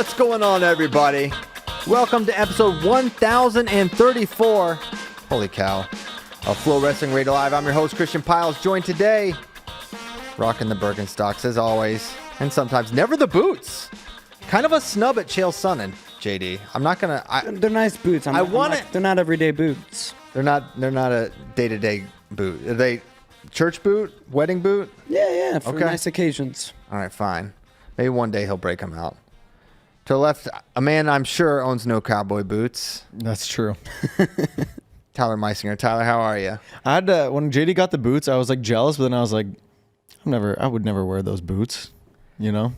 What's going on, everybody? Welcome to episode 1034. Holy cow. Of FloWrestling Radio Live. I'm your host, Christian Piles, joined today, rocking the Birkenstocks as always, and sometimes never the boots. Kind of a snub at Chael Sonnen, JD. I'm not gonna. They're nice boots. They're not everyday boots. They're not a day-to-day boot. Are they church boot, wedding boot? Yeah, for nice occasions. All right, fine. Maybe one day he'll break them out. To the left, a man I'm sure owns no cowboy boots. That's true. Tyler Meisinger. Tyler, how are you? I had when JD got the boots, I was like jealous, but then I was like, I would never wear those boots, you know?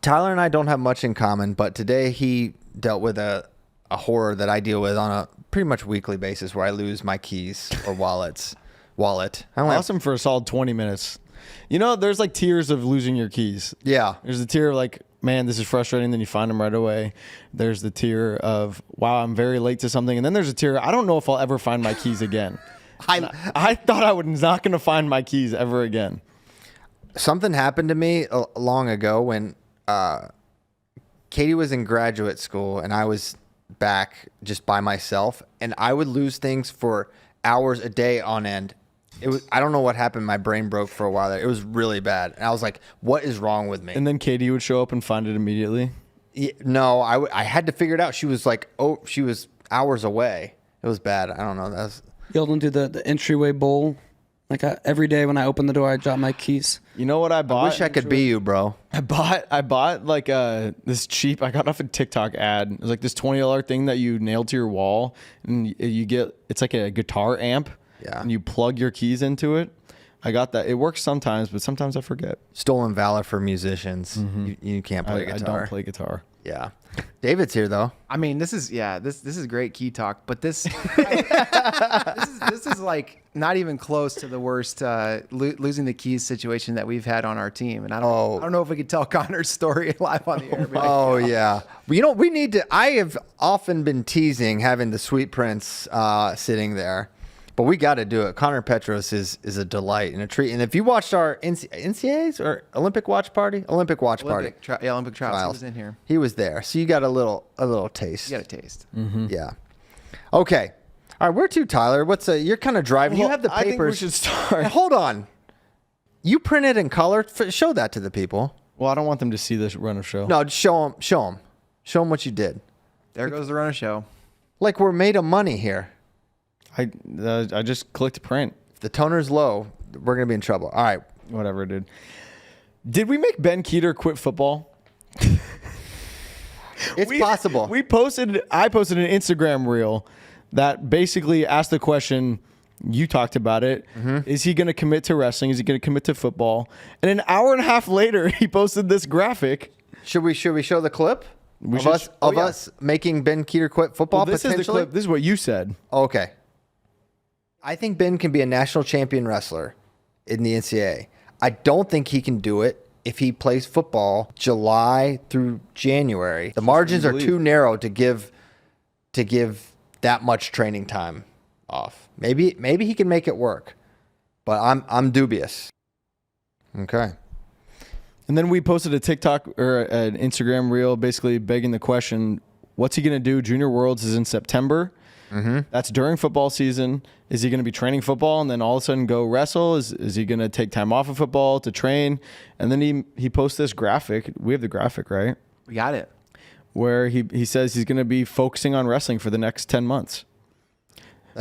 Tyler and I don't have much in common, but today he dealt with a horror that I deal with on a pretty much weekly basis where I lose my keys or wallet. I lost them for a solid 20 minutes. You know, there's like tiers of losing your keys. Yeah. There's the tier of like, man, this is frustrating. Then you find them right away. There's the tier of, wow, I'm very late to something. And then there's a tier, I don't know if I'll ever find my keys again. I thought I was not going to find my keys ever again. Something happened to me long ago when Katie was in graduate school and I was back just by myself. And I would lose things for hours a day on end. I don't know what happened. My brain broke for a while there. It was really bad. And I was like, what is wrong with me? And then Katie would show up and find it immediately? No, I had to figure it out. She was like, she was hours away. It was bad. I don't know. Y'all don't do the entryway bowl? Like every day when I open the door, I drop my keys. You know what I bought? I wish I could be you, bro. I bought like this cheap, I got off a TikTok ad. It was like this $20 thing that you nail to your wall and you get, it's like a guitar amp. Yeah. And you plug your keys into it. I got that. It works sometimes, but sometimes I forget. Stolen valor for musicians. Mm-hmm. You can't play guitar. I don't play guitar. Yeah. David's here though. I mean, this is great key talk, but this this is like not even close to the worst losing the keys situation that we've had on our team. And I don't know if we could tell Connor's story live on the air. Yeah. Well, you know, we need to. I have often been teasing having the Sweet Prince sitting there. But we got to do it. Connor Petros is a delight and a treat. And if you watched our NCAAs or Olympic Watch Party, Olympic Party, Olympic Trials, he was in here. He was there, so you got a little taste. You got a taste. Mm-hmm. Yeah. Okay. All right. Where to, Tyler? You're kind of driving. Well, you have the papers. I think we should start. Hold on. You printed in color. Show that to the people. Well, I don't want them to see this run of show. No, show them. Show them what you did. There goes the run of show. Like we're made of money here. I just clicked print. If the toner's low, we're going to be in trouble. All right. Whatever, dude. Did we make Ben Kueter quit football? It's possible. I posted an Instagram reel that basically asked the question, you talked about it. Mm-hmm. Is he going to commit to wrestling? Is he going to commit to football? And an hour and a half later, he posted this graphic. Should we show the clip of us making Ben Kueter quit football? Well, this is the clip. This is what you said. Okay. I think Ben can be a national champion wrestler in the NCAA. I don't think he can do it if he plays football July through January. The margins are too narrow to give that much training time off. Maybe he can make it work, but I'm dubious. Okay. And then we posted a TikTok or an Instagram reel basically begging the question, what's he going to do? Junior Worlds is in September. Mm-hmm. That's during football season. Is he going to be training football and then all of a sudden go wrestle? Is he going to take time off of football to train? And then he posts this graphic. We have the graphic, right? We got it. Where he says he's going to be focusing on wrestling for the next 10 months.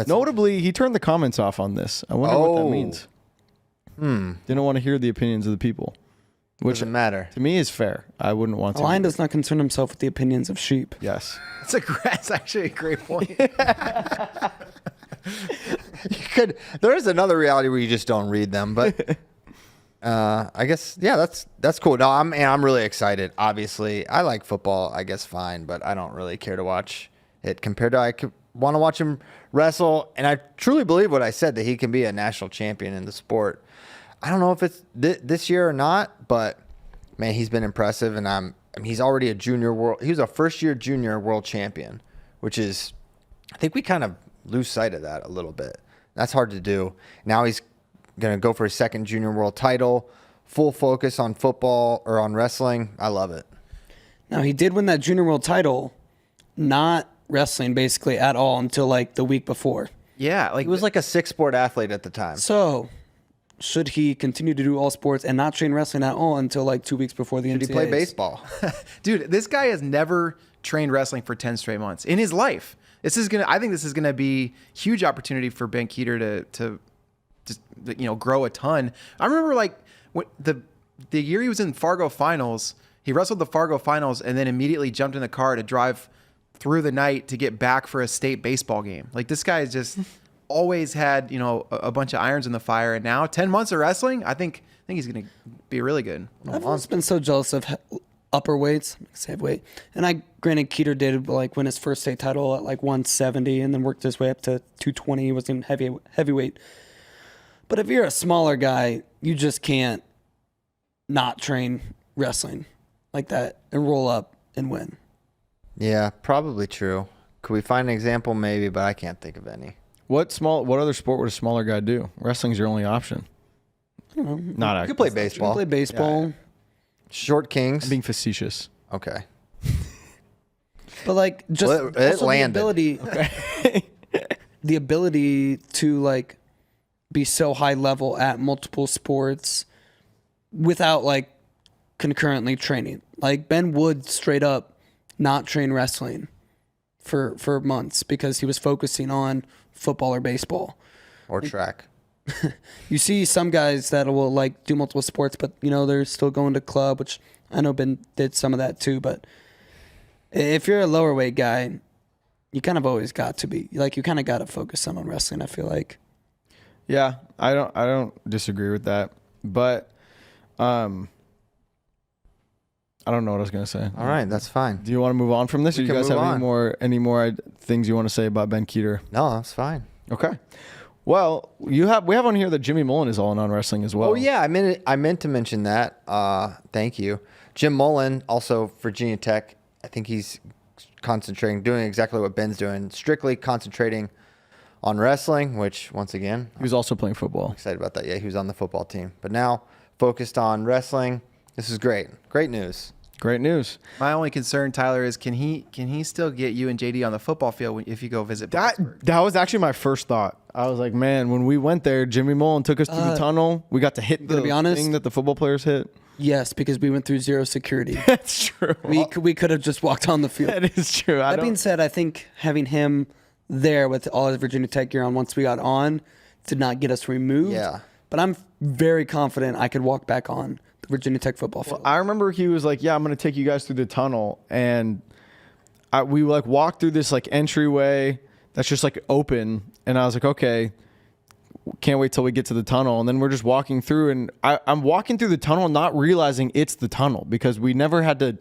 Notably, he turned the comments off on this. I wonder what that means. Didn't want to hear the opinions of the people. Which doesn't matter. To me is fair. I wouldn't want to. A lion does not concern himself with the opinions of sheep. Yes. That's actually a great point. There is another reality where you just don't read them, but I guess that's cool. No, I'm really excited. Obviously, I like football. I guess fine, but I don't really care to watch it compared to I want to watch him wrestle. And I truly believe what I said, that he can be a national champion in the sport. I don't know if it's this year or not, but man, he's been impressive, and he's already a junior world. He was a first-year junior world champion, which is, I think we kind of lose sight of that a little bit. That's hard to do. Now he's going to go for his second junior world title, full focus on football or on wrestling. I love it. Now, he did win that junior world title, not wrestling basically at all until like the week before. Yeah, like He was like a 6-sport athlete at the time. So, should he continue to do all sports and not train wrestling at all until like 2 weeks before the NCAAs? Did he play baseball? dude, this guy has never trained wrestling for 10 straight months in his life. I think this is gonna be huge opportunity for Ben Kueter to just grow a ton. I remember like the year he was in Fargo finals, he wrestled the Fargo finals and then immediately jumped in the car to drive through the night to get back for a state baseball game. Like this guy has just always had a bunch of irons in the fire, and now 10 months of wrestling, I think he's gonna be really good. I've always been so jealous of upper weights, heavyweight. And granted, Kueter did like win his first state title at like 170 and then worked his way up to 220. He was in heavyweight. But if you're a smaller guy, you just can't not train wrestling like that and roll up and win. Yeah, probably true. Could we find an example? Maybe, but I can't think of any. What other sport would a smaller guy do? Wrestling's your only option. I don't know. Not You actually. could play You baseball. can play baseball. Short Kings. I'm being facetious. Okay. But like just Well, it also landed. the ability to like be so high level at multiple sports without like concurrently training. Like Ben would straight up not train wrestling for months because he was focusing on football or baseball. Or track. You see some guys that will like do multiple sports, but they're still going to club, which I know Ben did some of that too. But if you're a lower weight guy, you kind of always got to be like, you kind of got to focus on wrestling. I feel like. Yeah, I don't disagree with that, but I don't know what I was gonna say. All right, that's fine. Do you want to move on from this, or We do you can guys have move any more things you want to say about Ben Kueter? No, that's fine. Okay. Well, we have on here that Jimmy Mullen is all in on wrestling as well. Oh yeah, I meant to mention that. Thank you, Jim Mullen, also Virginia Tech. I think he's concentrating, doing exactly what Ben's doing, strictly concentrating on wrestling. Which, once again, He was also playing football. I'm excited about that. Yeah, he was on the football team, but now focused on wrestling. This is great. Great news. Great news. My only concern, Tyler, is can he still get you and JD on the football field if you go visit Pittsburgh? That was actually my first thought. I was like, man, when we went there, Jimmy Mullen took us through the tunnel. We got to hit the be honest, thing that the football players hit. Yes, because we went through zero security. That's true. We could have just walked on the field. That is true. That being said, I think having him there with all his Virginia Tech gear on once we got on did not get us removed. Yeah. But I'm very confident I could walk back on the Virginia Tech football field. I remember he was like, yeah, I'm going to take you guys through the tunnel. And we like walked through this like entryway that's just like open. And I was like, okay, can't wait till we get to the tunnel. And then we're just walking through, and I'm walking through the tunnel not realizing it's the tunnel because we never had to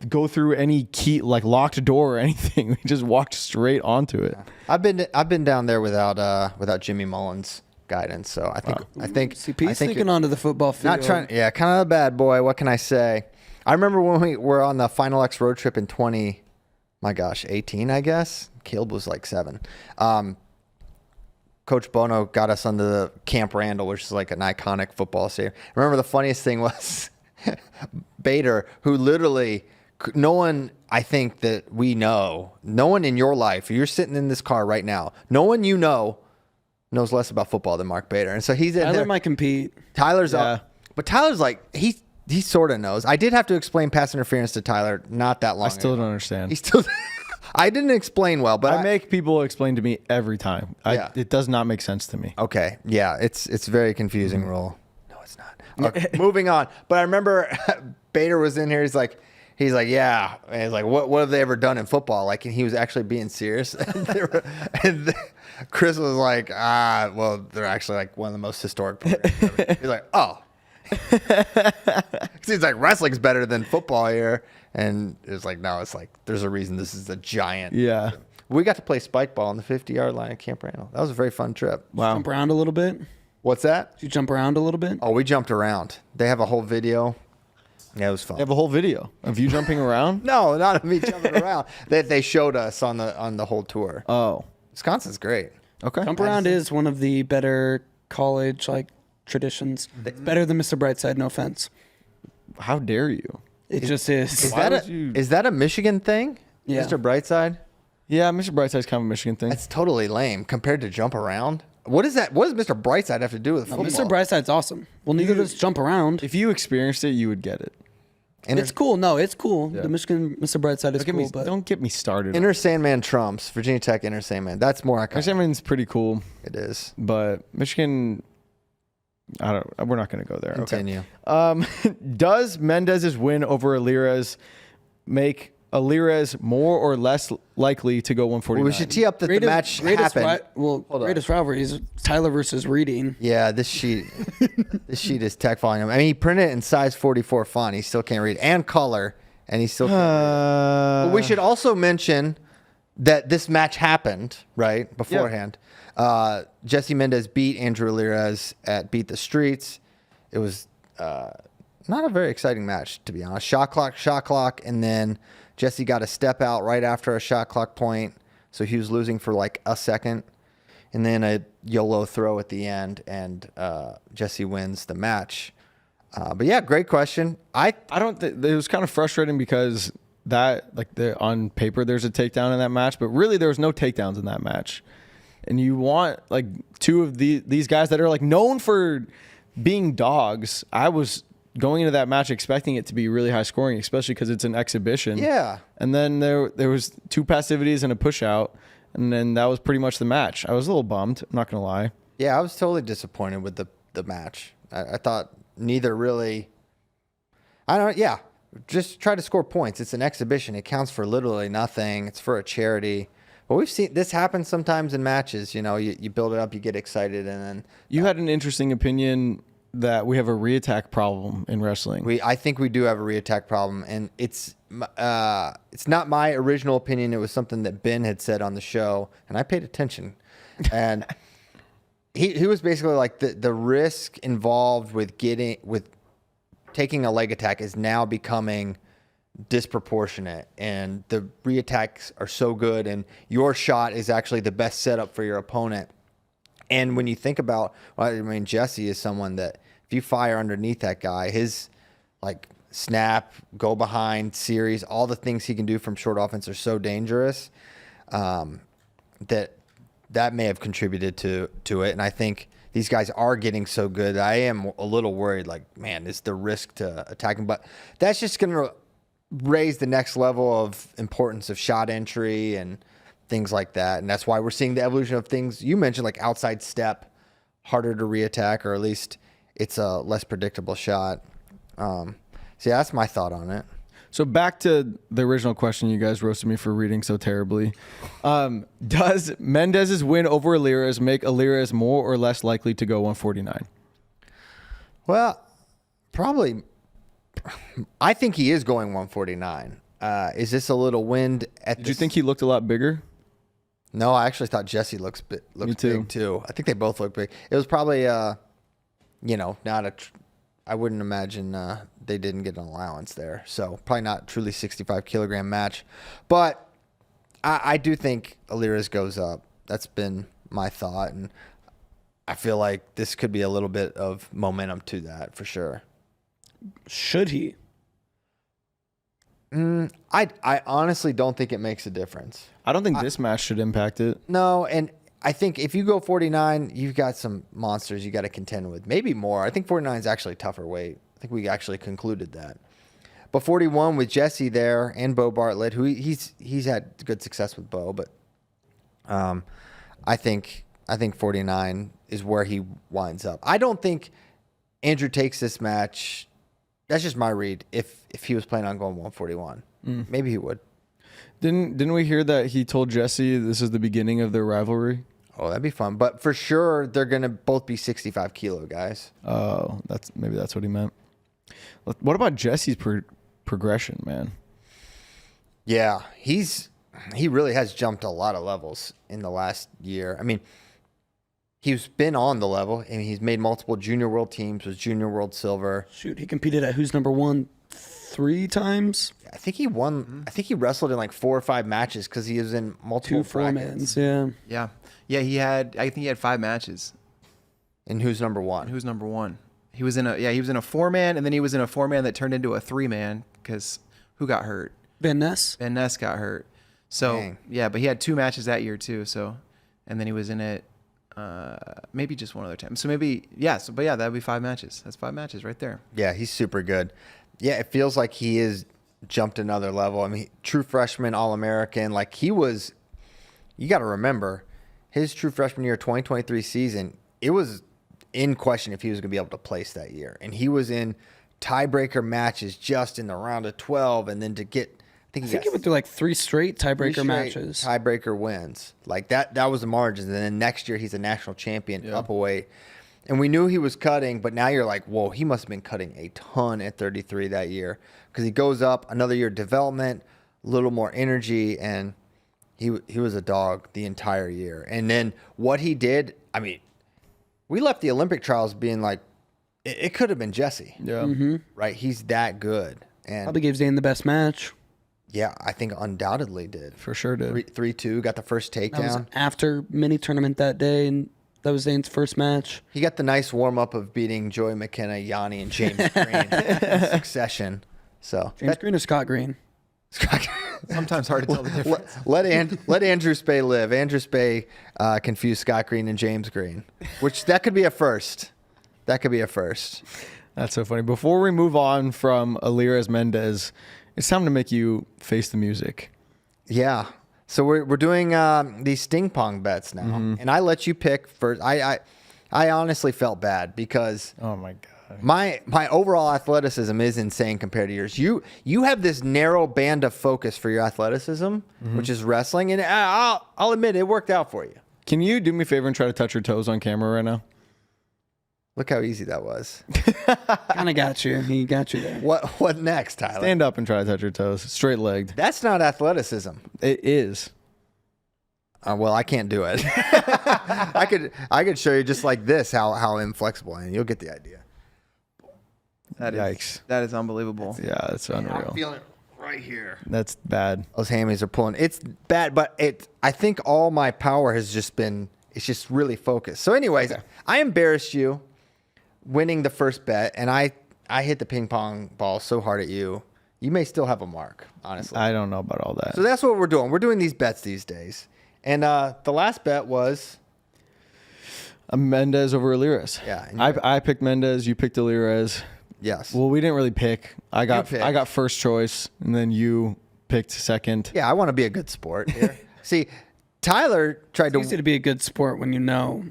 go through any key, like locked door or anything. We just walked straight onto it. I've been down there without Jimmy Mullen's guidance. So I think CP's sneaking onto the football field. not trying. Yeah, kind of a bad boy. What can I say? I remember when we were on the Final X road trip in 2018, I guess. Caleb was like 7. Coach Bono got us onto the Camp Randall, which is like an iconic football stadium. I remember the funniest thing was Bader, who literally, no one I think that we know, no one in your life, you're sitting in this car right now, no one you know knows less about football than Mark Bader. And so he's in Tyler there. might compete. Tyler's Yeah. up. But Tyler's like, he sort of knows. I did have to explain pass interference to Tyler not that long I still ago. don't understand. He still I didn't explain well, but I make people explain to me every time. Yeah. It does not make sense to me. okay. Yeah, it's very confusing rule. No, it's not. Okay, moving on. But I remember Bader was in here. He's like, yeah. And he's like, what have they ever done in football? Like, and he was actually being serious. And Chris was like, well, they're actually like one of the most historic programs ever. He's like, oh. He's like, wrestling's better than football here. And it's like, no, it's like, there's a reason this is a giant. Yeah. We got to play spike ball on the 50-yard line at Camp Randall. That was a very fun trip. Wow. Jump around a little bit. What's that? Did you jump around a little bit? Oh, we jumped around. They have a whole video. Yeah, it was fun. They have a whole video of you jumping around. No, not of me jumping around. They showed us on the whole tour. Oh. Wisconsin's great. Okay. Jump around is one of the better college like traditions. It's better than Mr. Brightside, no offense. How dare you? It just is. Is that a Michigan thing? Yeah. Mr. Brightside? Yeah, Mr. Brightside's kind of a Michigan thing. That's totally lame compared to jump around. What is that? What does Mr. Brightside have to do with football? Mr. Brightside's awesome. Well, neither does jump around. If you experienced it, you would get it. It's cool. No, it's cool. The Michigan Mr. Brightside is cool. But Don't get me started. Inner Sandman trumps. Virginia Tech Inner Sandman. That's more iconic. Sandman's pretty cool. It is. But Michigan, we're not going to go there. Continue. Okay. Does Mendes's win over Alirez make Alirez more or less likely to go 149? Well, we should tee up that the match happened. Greatest rivalries, Tyler versus Reading. Yeah, this sheet is tech volume. I mean, he printed it in size 44 font. He still can't read, and color, and he still can't read. But we should also mention that this match happened right beforehand. Yeah. Jesse Mendes beat Andrew Alirez at Beat the Streets. It was not a very exciting match, to be honest. Shot clock, and then Jesse got a step out right after a shot clock point, so he was losing for like a second, and then a YOLO throw at the end, and Jesse wins the match. But yeah, great question. I don't. It was kind of frustrating because on paper there's a takedown in that match, but really there was no takedowns in that match, and you want like two of these guys that are like known for being dogs. I was going into that match expecting it to be really high scoring, especially because it's an exhibition. Yeah. And then there was two passivities and a push out, and then that was pretty much the match. I was a little bummed, I'm not going to lie. Yeah, I was totally disappointed with the match. I thought neither really... just try to score points. It's an exhibition. It counts for literally nothing. It's for a charity. But we've seen this happen sometimes in matches. You know, you build it up, you get excited, and then... You had an interesting opinion that we have a reattack problem in wrestling. I think we do have a reattack problem, and it's not my original opinion. It was something that Ben had said on the show, and I paid attention. And he was basically like the risk involved with taking a leg attack is now becoming disproportionate, and the reattacks are so good, and your shot is actually the best setup for your opponent. And when you think about, Jesse is someone that if you fire underneath that guy, his like snap, go behind series, all the things he can do from short offense are so dangerous that may have contributed to it. And I think these guys are getting so good. I am a little worried, like, man, is the risk to attacking, but that's just going to raise the next level of importance of shot entry and things like that. And that's why we're seeing the evolution of things you mentioned, like outside step, harder to reattack, or at least it's a less predictable shot. So yeah, that's my thought on it. So back to the original question you guys roasted me for reading so terribly. Does Mendes's win over Alirez make Alirez more or less likely to go 149? Well, probably. I think he is going 149. Is this a little wind at Did you think he looked a lot bigger? No, I actually thought Jesse looks big too. I think they both look big. It was probably, not I wouldn't imagine they didn't get an allowance there. So probably not truly 65 kilogram match. But I do think Alirez goes up. That's been my thought. And I feel like this could be a little bit of momentum to that for sure. Should he? I honestly don't think it makes a difference. I don't think this match should impact it. No, and I think if you go 49, you've got some monsters you got to contend with. Maybe more. I think 49 is actually a tougher weight. I think we actually concluded that. But 41 with Jesse there and Bo Bartlett, who he's had good success with Bo, but I think 49 is where he winds up. I don't think Andrew takes this match. That's just my read. If he was planning on going 141, maybe he would. Didn't we hear that he told Jesse this is the beginning of their rivalry? Oh, that'd be fun. But for sure, they're gonna both be 65 kilo guys. Oh, that's what he meant. What about Jesse's progression, man? Yeah, he really has jumped a lot of levels in the last year. I mean, he's been on the level, and he's made multiple junior world teams, was junior world silver. Shoot, he competed at Who's Number One 3 times. I think he won. I think he wrestled in like 4 or 5 matches because he was in multiple 2 brackets. 4-mans, yeah. Yeah. I think he had 5 matches. And Who's Number One? Who's number one? He was in a 4-man, and then he was in a 4-man that turned into a 3-man because who got hurt? Van Ness. Van Ness got hurt. So Dang. yeah, but he had 2 matches that year too. So, and then he was in it maybe just one other time. So maybe but that'd be 5 matches. That's 5 matches right there. Yeah, he's super good. Yeah, it feels like he is jumped another level. I mean, true freshman, All-American. Like he was. You got to remember, his true freshman year, 2023 season. It was in question if he was going to be able to place that year, and he was in tiebreaker matches just in the round of 12, and then to get. I think he went through like 3 straight tiebreaker 3 straight matches. Tiebreaker wins. Like that was the margins. And then next year he's a national champion up a weight. And we knew he was cutting, but now you're like, whoa, he must have been cutting a ton at 33 that year. Because he goes up another year of development, a little more energy, and he was a dog the entire year. And then what he did, I mean, we left the Olympic trials being like, it could have been Jesse. Yeah. Right? He's that good. And Probably gave Zane the best match. yeah, I think undoubtedly did. For sure did. 3-2, got the first That was takedown. after mini tournament that day, and that was Zane's first match. He got the nice warm up of beating Joey McKenna, Yanni, and James Green in succession. So James Green or Scott Green? Sometimes hard to tell the difference. let Andrew Spey live. Andrew Spey confused Scott Green and James Green, which that could be a first. That could be a first. That's so funny. Before we move on from Alirez Mendes, it's time to make you face the music. Yeah. So we're doing these sting pong bets now, and I let you pick first. I honestly felt bad because Oh my god. my overall athleticism is insane compared to yours. You have this narrow band of focus for your athleticism, which is wrestling, and I'll admit it worked out for you. Can you do me a favor and try to touch your toes on camera right now? Look how easy that was. Kind of got you. He got you there. What next, Tyler? Stand up and try to touch your toes. Straight legged. That's not athleticism. It is. Well, I can't do it. I could show you just like this how inflexible I am. You'll get the idea. Yikes. That is unbelievable. Yeah, that's unreal. I'm feeling it right here. That's bad. Those hammies are pulling. It's bad, but I think all my power has just been. It's just really focused. So, anyways, I embarrassed you winning the first bet, and I hit the ping pong ball so hard at you. You may still have a mark, honestly. I don't know about all that. So that's what we're doing. We're doing these bets these days. And the last bet was Mendes over Alirez. Yeah, and I picked Mendes. You picked Alirez. yes. Well, we didn't really pick. I picked. got first choice, and then you picked second. Yeah, I want to be a good sport here. See, Tyler tried It's easy to be a good sport when you know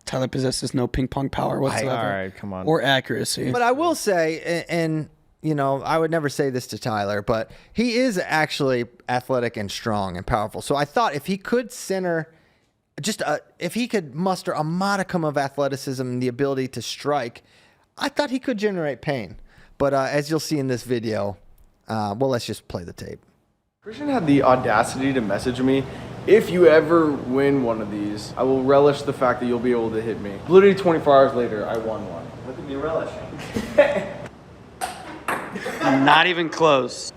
Tyler possesses no ping pong power whatsoever. All right, come on. Or accuracy. But I will say, and you know, I would never say this to Tyler, but he is actually athletic and strong and powerful. So I thought if he could if he could muster a modicum of athleticism and the ability to strike, I thought he could generate pain. But as you'll see in this video, let's just play the tape. Christian had the audacity to message me, if you ever win one of these, I will relish the fact that you'll be able to hit me. Literally 24 hours later, I won one. Look at me relishing. Not even close.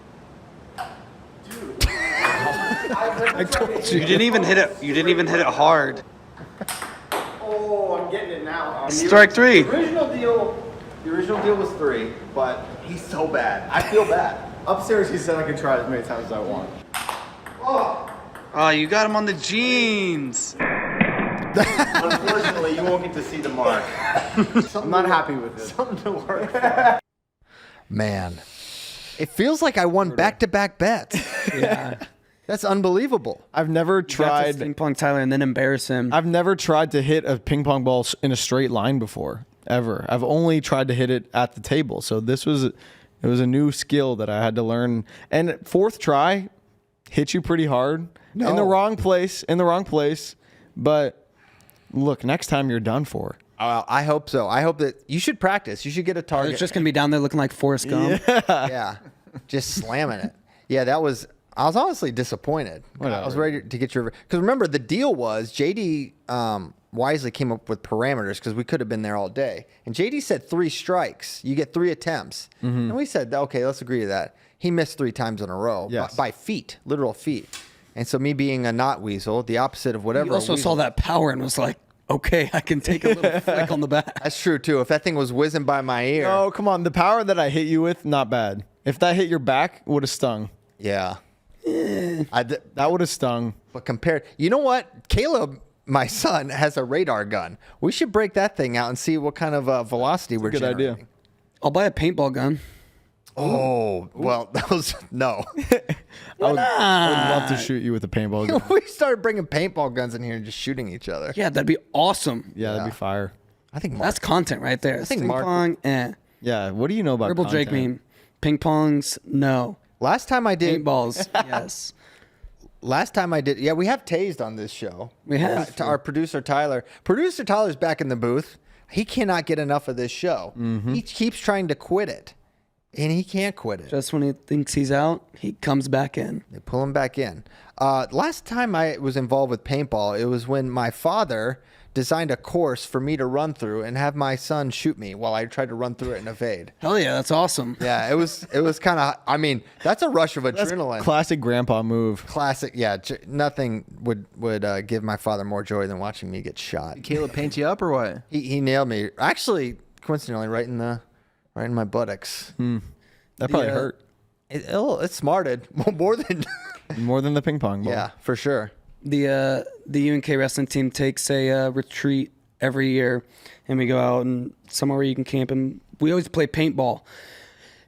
I told You didn't even hit it. You didn't even hit it hard. Oh, I'm getting it now. Strike 3. The original deal was 3, but he's so bad. I feel bad. Upstairs, he said I could try as many times as I want. Oh, you got him on the jeans. Unfortunately, you won't get to see the mark. I'm not happy with it. Something to work for. Man, it feels like I won back-to-back bets. Yeah. That's unbelievable. I've never Tried tried. ping pong Tyler and then embarrass him. I've never tried to hit a ping pong ball in a straight line before, ever. I've only tried to hit it at the table. So it was a new skill that I had to learn. And fourth try, hit you pretty hard. No. In the wrong place. But look, next time you're done for. I hope so. I hope that you should practice. You should get a target. It's just going to be down there looking like Forrest Gump. Yeah, just slamming it. Yeah, I was honestly disappointed. I was ready to get your, because remember the deal was JD wisely came up with parameters because we could have been there all day. And JD said 3 strikes, you get 3 attempts, and we said okay, let's agree to that. He missed 3 times in a row by feet, literal feet. And so me being a not weasel, the opposite of whatever. He also saw that power and was like, okay, I can take a little flick on the back. That's true too. If that thing was whizzing by my ear, Oh, come on. The power that I hit you with, not bad. If that hit your back, would have stung. yeah. That would have stung. But compared, you know what? Caleb, my son, has a radar gun. We should break that thing out and see what kind of velocity we're good idea. generating. I'll buy a paintball gun. Oh, well, those no. I would love to shoot you with a paintball gun. We started bringing paintball guns in here and just shooting each other. Yeah, that'd be awesome. Yeah, that'd be fire. I think That's content right there. I think Ping Mark- pong, Yeah, what do you know about Purple Drake content? meme. Ping pongs, no. last time I did. Paintballs, yes. Last time I did. Yeah, we have tased on this show. We have. To our producer Tyler. Producer Tyler's back in the booth. He cannot get enough of this show. He keeps trying to quit it, and he can't quit it. Just when he thinks he's out, he comes back in. They pull him back in. Last time I was involved with paintball, it was when my father designed a course for me to run through and have my son shoot me while I tried to run through it and evade. Hell yeah, that's awesome. Yeah, it was kind of. I mean, that's a rush of adrenaline. Classic grandpa move. Classic. Yeah, nothing would give my father more joy than watching me get shot. Caleb paint you up or what? He nailed me. Actually, coincidentally, right in my buttocks. That probably hurt It smarted more than. more than the ping pong ball. Yeah, for sure. The UNK wrestling team takes a retreat every year, and we go out and somewhere where you can camp, and we always play paintball.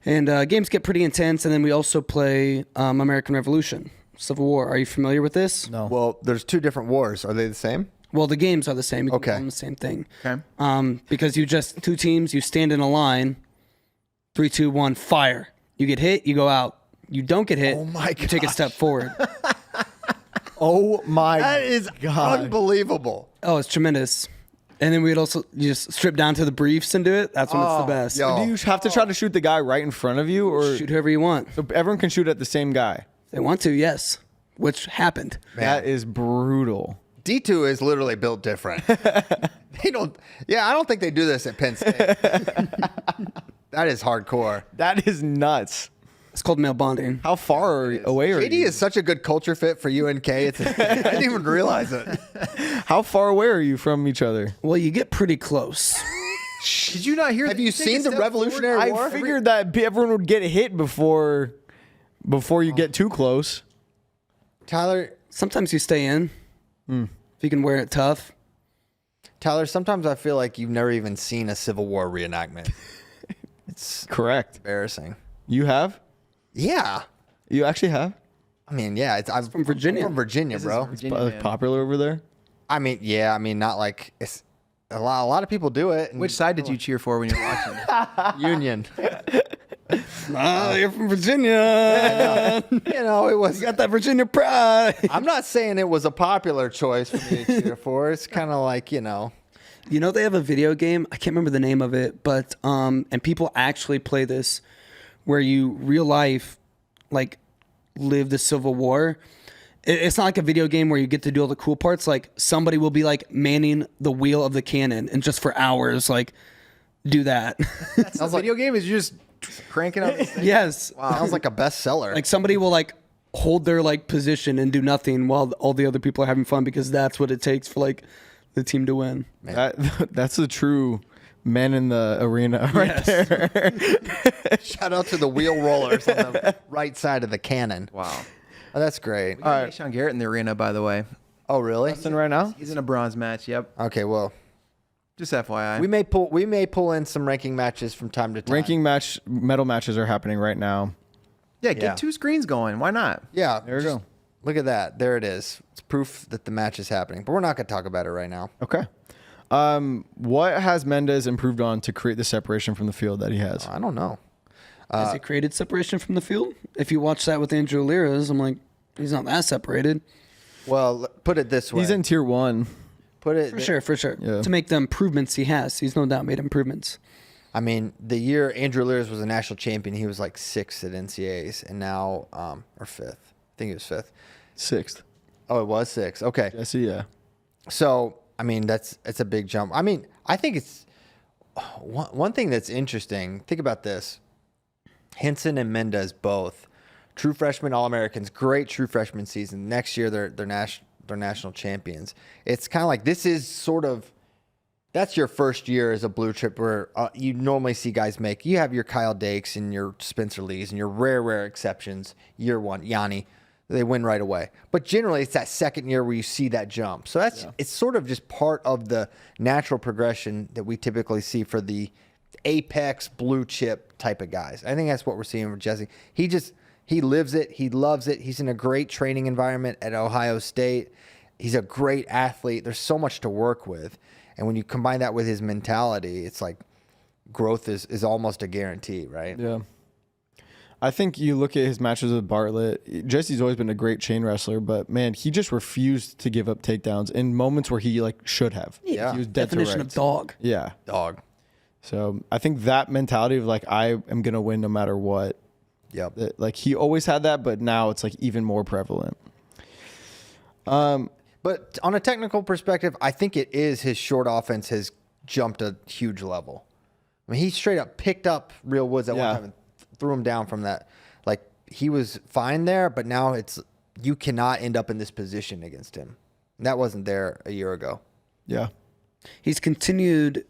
And games get pretty intense, and then we also play American Revolution, Civil War. Are you familiar with this? No. Well, there's two different wars. Are they the same? Well, the games are the same. You can Okay. call them the same thing. Okay. Because you just two teams, you stand in a line, 3, 2, 1, fire. You get hit, you go out. You don't get hit. Oh my You take a step forward. Oh my That is God. unbelievable. Oh, it's tremendous. And then we'd also you just strip down to the briefs and do it. That's when it's the best. yo. Do you have to try to shoot the guy right in front of you, or Shoot whoever you want. so everyone can shoot at the same guy? They want to, yes. Which happened. That is brutal. D2 is literally built different. They don't. Yeah, I don't think they do this at Penn State. That is hardcore. That is nuts. It's called male bonding. How far away are JD you? is such a good culture fit for UNK. I didn't even realize it. How far away are you from each other? Well, you get pretty close. Did you not hear? Have that you take a seen the step Revolutionary War? I figured that everyone would get hit before you get too close. Tyler, Sometimes you stay in. If you can wear it tough. sometimes I feel like you've never even seen a Civil War reenactment. It's Correct. embarrassing. You have? Yeah. You actually have? I mean, yeah. I'm from Virginia. I'm from Virginia, This is bro. Virginia, man. Popular over there? I mean, yeah. I mean, not like it's a lot of people do it. and- Which side did you cheer for when you were watching? Union? You're from Virginia. You know, it was. You got that Virginia pride. I'm not saying it was a popular choice for me to cheer for. It's kind of like, you know. You know they have a video game. I can't remember the name of it, but and people actually play this, where you real life, like, live the Civil War. It's not like a video game where you get to do all the cool parts. Like somebody will be like manning the wheel of the cannon and just for hours, like, do that. That's a video game. Is you just cranking up? This thing? Yes. Sounds like a bestseller. Like somebody will like hold their like position and do nothing while all the other people are having fun because that's what it takes for like the team to win. That's the true men in the arena right there. Shout out to the wheel rollers on the right side of the cannon. Wow. Oh, that's great. All right. Sean Garrett in the arena, by the way. Oh, really? Listen right now? He's in a bronze match. Yep. Okay, well, Just FYI. we may pull in some ranking matches from time to time. Medal matches are happening right now. yeah. Get Yeah. 2 screens going. Why not? Yeah, There you go. Look at that. There it is. It's proof that the match is happening. But we're not going to talk about it right now. Okay. What has Mendes improved on to create the separation from the field that he has? I don't know. Has he created separation from the field? If you watch that with Andrew Lira's, I'm like, he's not that separated. Well, put it this way. He's in tier 1. Put it For sure. Yeah. To make the improvements he has, he's no doubt made improvements. I mean, the year Andrew Lears was a national champion, he was like 6th at NCAAs, and now or 5th. I think he was 5th. 6th. Oh, it was 6th. Okay. Jesse, yeah. So, I mean, it's a big jump. I mean, I think it's one thing that's interesting. Think about this. Henson and Mendes both true freshman All-Americans, great true freshman season. Next year they're they're national champions. It's kind of like this is sort of that's your first year as a blue chip where you normally see guys make. You have your Kyle Dakes and your Spencer Lees and your rare exceptions. Year one, Yanni, they win right away. But generally, it's that second year where you see that jump. So it's sort of just part of the natural progression that we typically see for the apex blue chip type of guys. I think that's what we're seeing with Jesse. He lives it. He loves it. He's in a great training environment at Ohio State. He's a great athlete. There's so much to work with. And when you combine that with his mentality, it's like growth is almost a guarantee, right? Yeah. I think you look at his matches with Bartlett. Jesse's always been a great chain wrestler, but man, he just refused to give up takedowns in moments where he like should have. Yeah. He was dead Definition to of rights. dog. Yeah. Dog. So I think that mentality of like I am gonna win no matter what. Yep. Like he always had that, but now it's like even more prevalent. But on a technical perspective, I think it is his short offense has jumped a huge level. I mean, he straight up picked up Real Woods at one time and threw him down from that. Like he was fine there, but now you cannot end up in this position against him. That wasn't there a year ago. Yeah. He's continued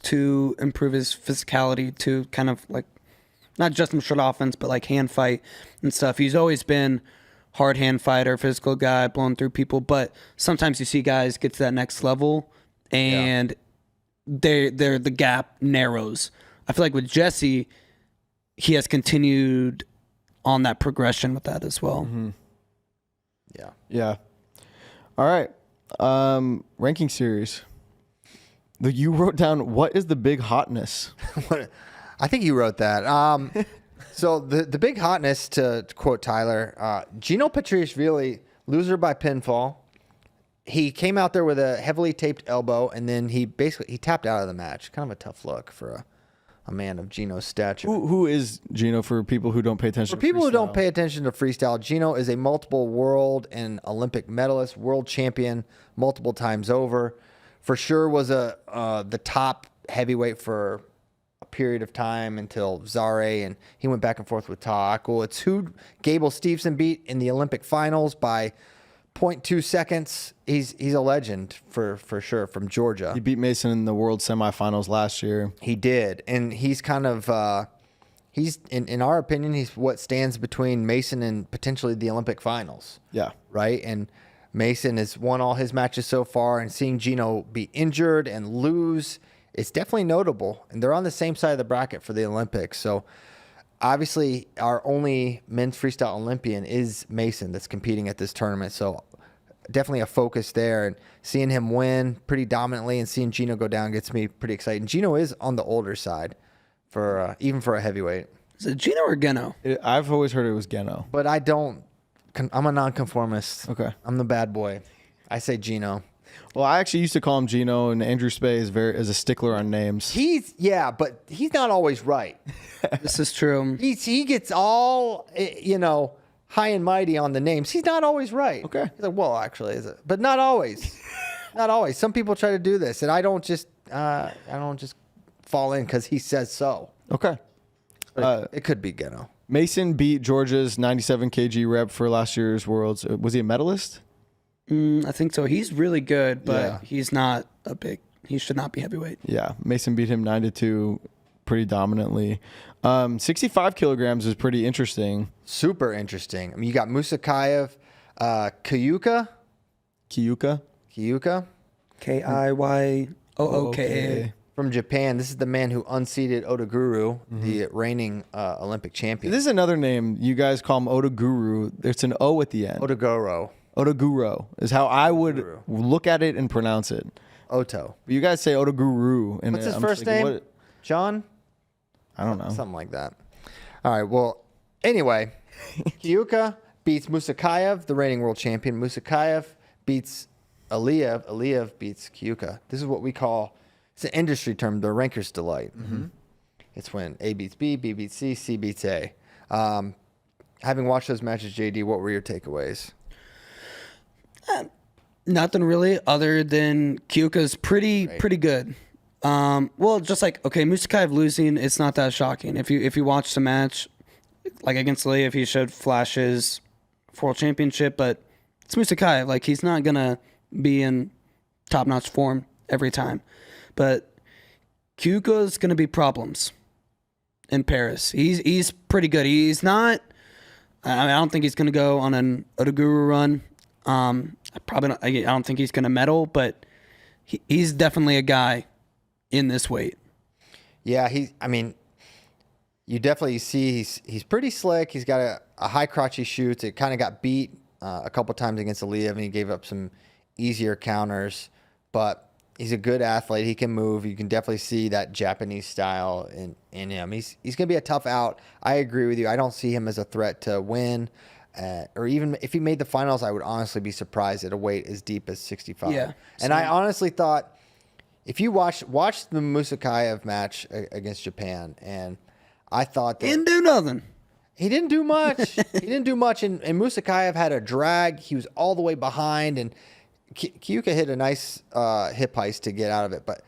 to improve his physicality to kind of like not just in short offense, but like hand fight and stuff. He's always been hard hand fighter, physical guy, blowing through people. But sometimes you see guys get to that next level and the gap narrows. I feel like with Jesse, he has continued on that progression with that as well. Mm-hmm. Yeah. Yeah. All right. Ranking series. You wrote down, what is the big hotness? I think you wrote that. So the big hotness, to quote Tyler, Gino Petriashvili, loser by pinfall. He came out there with a heavily taped elbow, and then he tapped out of the match. Kind of a tough look for a man of Gino's stature. Who is Gino for people who don't pay attention For to people who don't freestyle? pay attention to freestyle, Gino is a multiple world and Olympic medalist, world champion multiple times over. For sure was the top heavyweight for a period of time until Zare, and he went back and forth with Ta'akul. It's who Gable Steveson beat in the Olympic finals by 0.2 seconds. He's a legend for sure from Georgia. He beat Mason in the world semifinals last year. He did, and he's kind of he's in our opinion, he's what stands between Mason and potentially the Olympic finals. Yeah. Right? And Mason has won all his matches so far, and seeing Gino be injured and lose, it's definitely notable. And they're on the same side of the bracket for the Olympics. So obviously our only men's freestyle Olympian is Mason that's competing at this tournament. So definitely a focus there, and seeing him win pretty dominantly and seeing Gino go down gets me pretty excited. And Gino is on the older side for even for a heavyweight. Is it Gino or Geno? I've always heard it was Geno. But I'm a nonconformist. Okay. I'm the bad boy. I say Gino. Well, I actually used to call him Gino, and Andrew Spey is a stickler on names. But he's not always right. This is true. He gets all, high and mighty on the names. He's not always right. Okay. He's like, well, actually, is it? But not always. Not always. Some people try to do this, and I don't just fall in because he says so. Okay. It could be Geno. Mason beat Georgia's 97 kg rep for last year's Worlds. Was he a medalist? I think so. He's really good, but Yeah. he's not he should not be heavyweight. Yeah. Mason beat him 9-2 pretty dominantly. 65 kilograms is pretty interesting. Super interesting. I mean, you got Musakayev, Kueter. Kyuka. Kiyooka. From Japan. This is the man who unseated Odaguru, the reigning Olympic champion. This is another name. You guys call him Odaguru. There's an O at the end. Odaguro. Odaguro is how I would look at it and pronounce it. Oto. But you guys say Odaguru. And What's his I'm first just like, name? what? John? I don't know. Something like that. All right. Well, anyway, Kyuka beats Musakayev, the reigning world champion. Musakayev beats Aliyev. Aliyev beats Kyuka. This is what we call, it's an industry term, the ranker's delight. Mm-hmm. It's when A beats B, B beats C, C beats A. Having watched those matches, JD, what were your takeaways? Nothing really, other than Kyuka's pretty good. Well, just like Musakayev losing, it's not that shocking. If you watch the match, like against Aliyev, he showed flashes for world championship, but it's Musakaev. Like, he's not going to be in top-notch form every time. But Kuka's going to be problems in Paris. He's pretty good. He's not... I don't think he's going to go on an Odaguru run. I don't think he's going to medal, but he's definitely a guy in this weight. Yeah, you definitely see he's pretty slick. He's got a high crotch he shoots. It kind of got beat a couple times against Aliyev, and he gave up some easier counters. But he's a good athlete. He can move. You can definitely see that Japanese style in him. He's going to be a tough out. I agree with you. I don't see him as a threat to win. Or even if he made the finals, I would honestly be surprised at a weight as deep as 65. Yeah. And I honestly thought, if you watch the Musakaev match against Japan, and I thought that... Didn't do nothing. He didn't do much. And Musakaev had a drag. He was all the way behind, and Kueter hit a nice hip heist to get out of it. But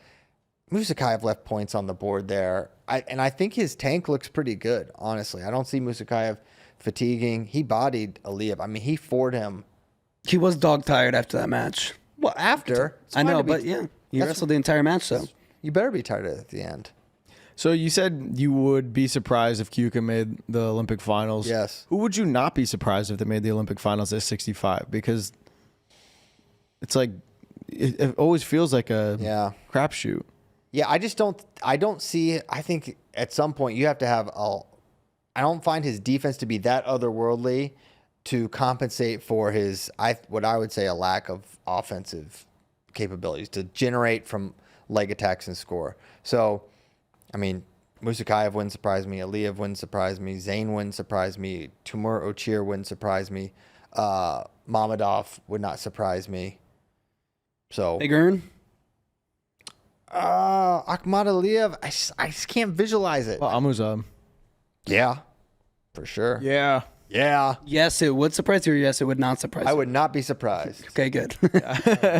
Musakaev left points on the board there. I think his tank looks pretty good, honestly. I don't see Musakaev fatiguing. He bodied Aliyev. I mean, he floored him. He was dog-tired after that match. Well, after. I know, but yeah. He wrestled the entire match, so. You better be tired at the end. So you said you would be surprised if Kueter made the Olympic finals. Yes. Who would you not be surprised if they made the Olympic finals at 65? Because it's like it always feels like a crapshoot. Yeah, I don't see. I think at some point you have to have I don't find his defense to be that otherworldly to compensate for what I would say a lack of offensive capabilities to generate from leg attacks and score. So, I mean, Musakaev wouldn't surprise me. Aliyev wouldn't surprise me. Zayn wouldn't surprise me. Timur Ochir wouldn't surprise me. Mamedov would not surprise me. So Big Earn? Akhmat Aliyev, I just can't visualize it. Well, Amuzab. Yeah, for sure. Yeah. Yeah. Yes, it would surprise you, or yes, it would not surprise you? I would not be surprised. Okay, good.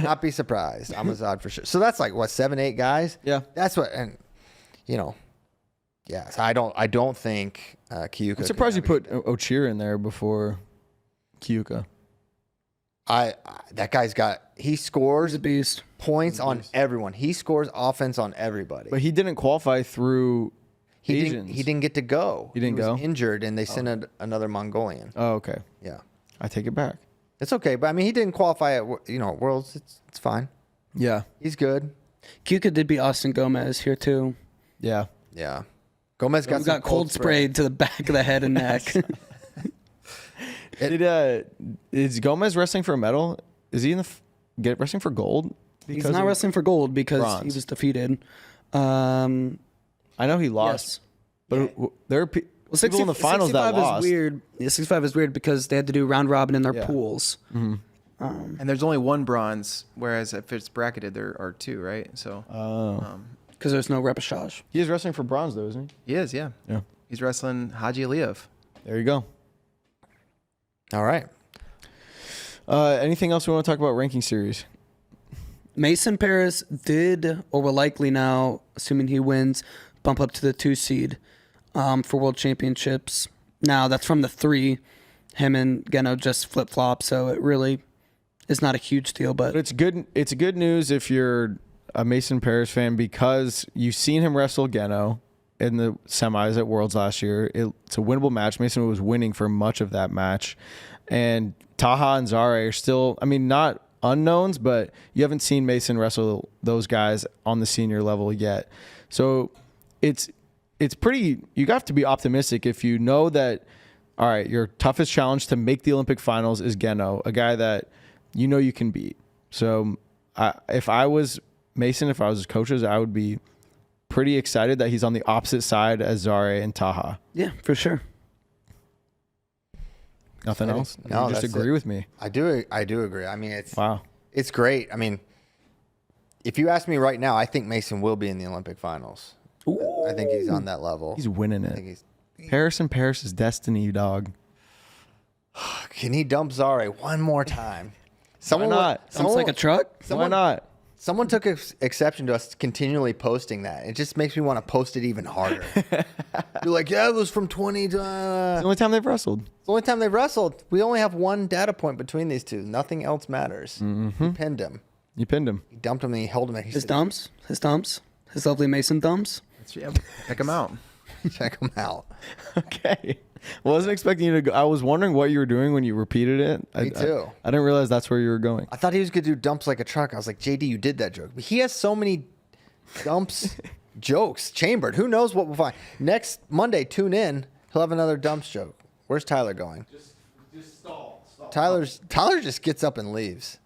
Not be surprised. Amazad for sure. So that's like what, 7, 8 guys? Yeah. That's what, and yeah. So I don't think Kueter. I'm surprised you put Ochir in there before Kueter. That he scores He's a beast. points on everyone. He scores offense on everybody. But he didn't qualify through he Asians. didn't get to go. He didn't was go? injured, and they sent another Mongolian. Oh, okay. Yeah. I take it back. It's okay, but I mean, he didn't qualify at Worlds. It's fine. Yeah. He's good. Kueter did beat Austin Gomez here, too. Yeah. Yeah. Gomez Got cold sprayed to the back of the head and neck. Is Gomez wrestling for a medal? Is he in the wrestling for gold? He's not wrestling for gold because he was defeated. I know he lost, but there are people in the finals that lost. Is weird. Yeah, 65 is weird because they had to do round robin in their pools. Mm-hmm. And there's only one bronze, whereas if it's bracketed, there are 2, right? So, because there's no repechage. He is wrestling for bronze, though, isn't he is, yeah. Yeah. He's wrestling Haji Aliyev. There you go. All right. Anything else we want to talk about ranking series? Mason Paris did, or will likely now, assuming he wins, bump up to the 2 seed for World Championships. Now, that's from the 3. Him and Geno just flip-flop, so it really is not a huge deal. But it's good. It's good news if you're a Mason Paris fan because you've seen him wrestle Geno in the semis at Worlds last year. It's a winnable match. Mason was winning for much of that match. And Taha and Zare are still, not unknowns, but you haven't seen Mason wrestle those guys on the senior level yet. So it's pretty, you have to be optimistic if you know that, all right, your toughest challenge to make the Olympic finals is Geno, a guy that you can beat. So if I was Mason, if I was his coaches, I would be pretty excited that he's on the opposite side as Zare and Taha. Yeah, for sure. Nothing else? No, you just agree with me. I do agree. Wow. It's great. If you ask me right now, I think Mason will be in the Olympic finals. Ooh. I think he's on that level. He's winning it. Paris and Paris is destiny, dog. Can he dump Zare one more time? Why not? Sounds like a truck. Why not? Someone took exception to us continually posting that. It just makes me want to post it even harder. You're like, yeah, it was from 20 to... It's the only time they've wrestled. It's the only time they've wrestled. We only have one data point between these two. Nothing else matters. He pinned him. You pinned him. He dumped him and he held him. His dumps, his lovely Mason dumps. Check him out. Check him out. Okay. Wasn't expecting you to go. I was wondering what you were doing when you repeated it. Me too. I didn't realize that's where you were going. I thought he was going to do dumps like a truck. I was like, JD, you did that joke. But he has so many dumps jokes chambered. Who knows what we'll find. Next Monday, tune in. He'll have another dumps joke. Where's Tyler going? Just stall. Tyler just gets up and leaves.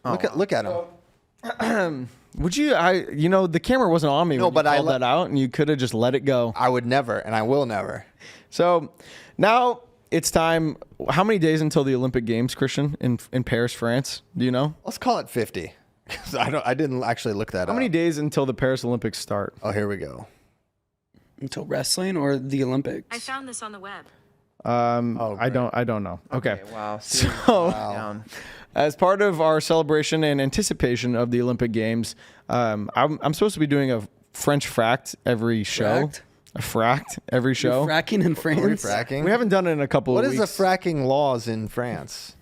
Look at him. Would you? The camera wasn't on me. No, when but you I called that out, and you could have just let it go. I would never, and I will never. So now it's time. How many days until the Olympic Games, Christian, in Paris, France? Do you know? Let's call it 50. 'Cause I didn't actually look that up. How many days until the Paris Olympics start? Oh, here we go. Until wrestling or the Olympics? I found this on the web. I don't know. Okay. Wow. So, Down. as part of our celebration and anticipation of the Olympic Games, I'm supposed to be doing a French fract every show. Fracked? A fract every show. You're fracking in Are we France? fracking? We haven't done it in a couple What of is weeks. the fracking laws in France?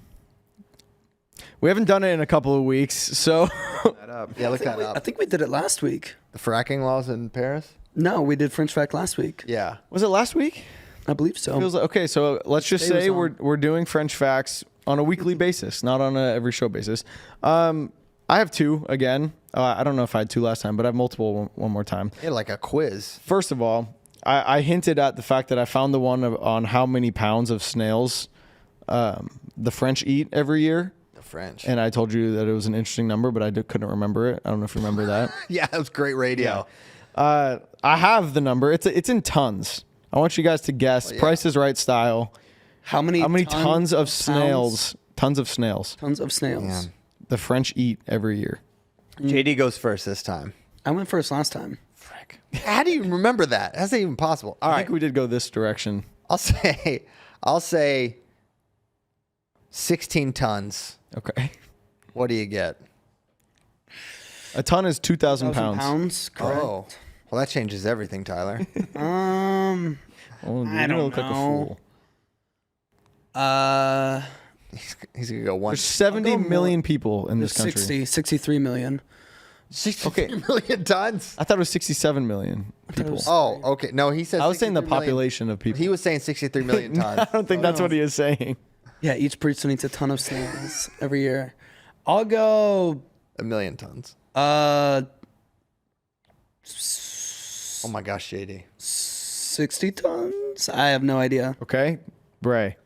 We haven't done it in a couple of weeks, so That up. Yeah, look that I up. think we did it last week. The fracking laws in Paris? No, we did French frack last week. Yeah. was it last week? I believe so. Feels like, okay, so let's just Day was say on. we're doing French facts on a weekly basis, not on a every show basis. I have two again. I don't know if I had two last time, but I have multiple one more time. Yeah, like a quiz. First of all, I hinted at the fact that I found the one on how many pounds of snails the French eat every year. The French. And I told you that it was an interesting number, but I couldn't remember it. I don't know if you remember that. Yeah, that was great radio. I have the number. It's in tons. I want you guys to guess. Price is Right style. How many Tons of pounds? snails? Tons of snails. Tons of snails. Man. The French eat every year. JD goes first this time. I went first last time. Frick. How do you remember that? How's that even possible? All I right. think we did go this direction. I'll say 16 tons. Okay. What do you get? A ton is 2,000 pounds. Pounds. Correct. Oh. Well, that changes everything, Tyler. Um. Oh, I you don't look like a know. fool. He's going to go one. There's 70 million people in this country. 63 million. 63 million tons? I thought it was 67 million people. Oh, okay. No, he said I was saying the 63 million. population of people. He was saying 63 million tons. I don't think that's what he is saying. Yeah, each person eats a ton of snails every year. I'll go. A million tons. Oh my gosh, JD. 60 tons. I have no idea. Okay. Bray.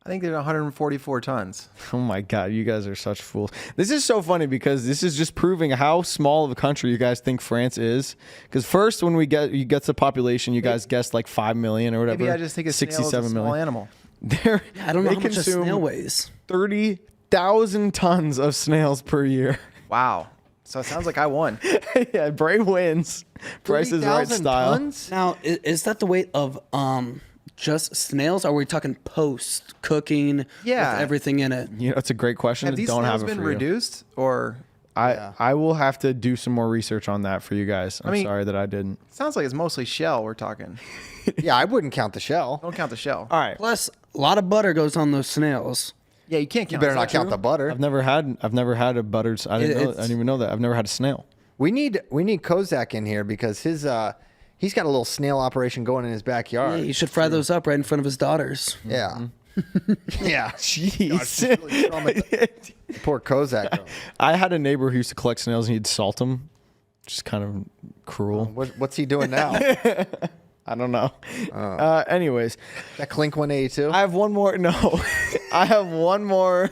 I think they're 144 tons. Oh my God, you guys are such fools. This is so funny because this is just proving how small of a country you guys think France is. Because first, when you get the population, you guys guessed like 5 million or whatever. Maybe I just think a snail is a small animal. I don't know they how much a consume snail weighs. 30,000 tons of snails per year. Wow. So it sounds like I won. Yeah, Bray wins. Price is Right 30,000 style. tons? Now, is that the weight of just snails? Or are we talking post cooking Yeah. with everything in it? You know, it's a great question. Have these Don't snails have it been for you. reduced or? I will have to do some more research on that for you guys. I'm mean- sorry that I didn't. Sounds like it's mostly shell we're talking. Yeah, I wouldn't count the shell. Don't count the shell. All right. Plus, a lot of butter goes on those snails. Yeah, you can't You count. better Is not that count true? the butter. I've never had a buttered. I didn't even know that. I've never had a snail. We need Kozak in here because he's got a little snail operation going in his Yeah, backyard. you should fry those up right in front of his daughters. Yeah. Yeah. Jeez. Poor Kozak. Though. I had a neighbor who used to collect snails and he'd salt them. Just kind of cruel. What's he doing now? I don't know. Anyways, That Clink 182? I have one more. No, I have one more.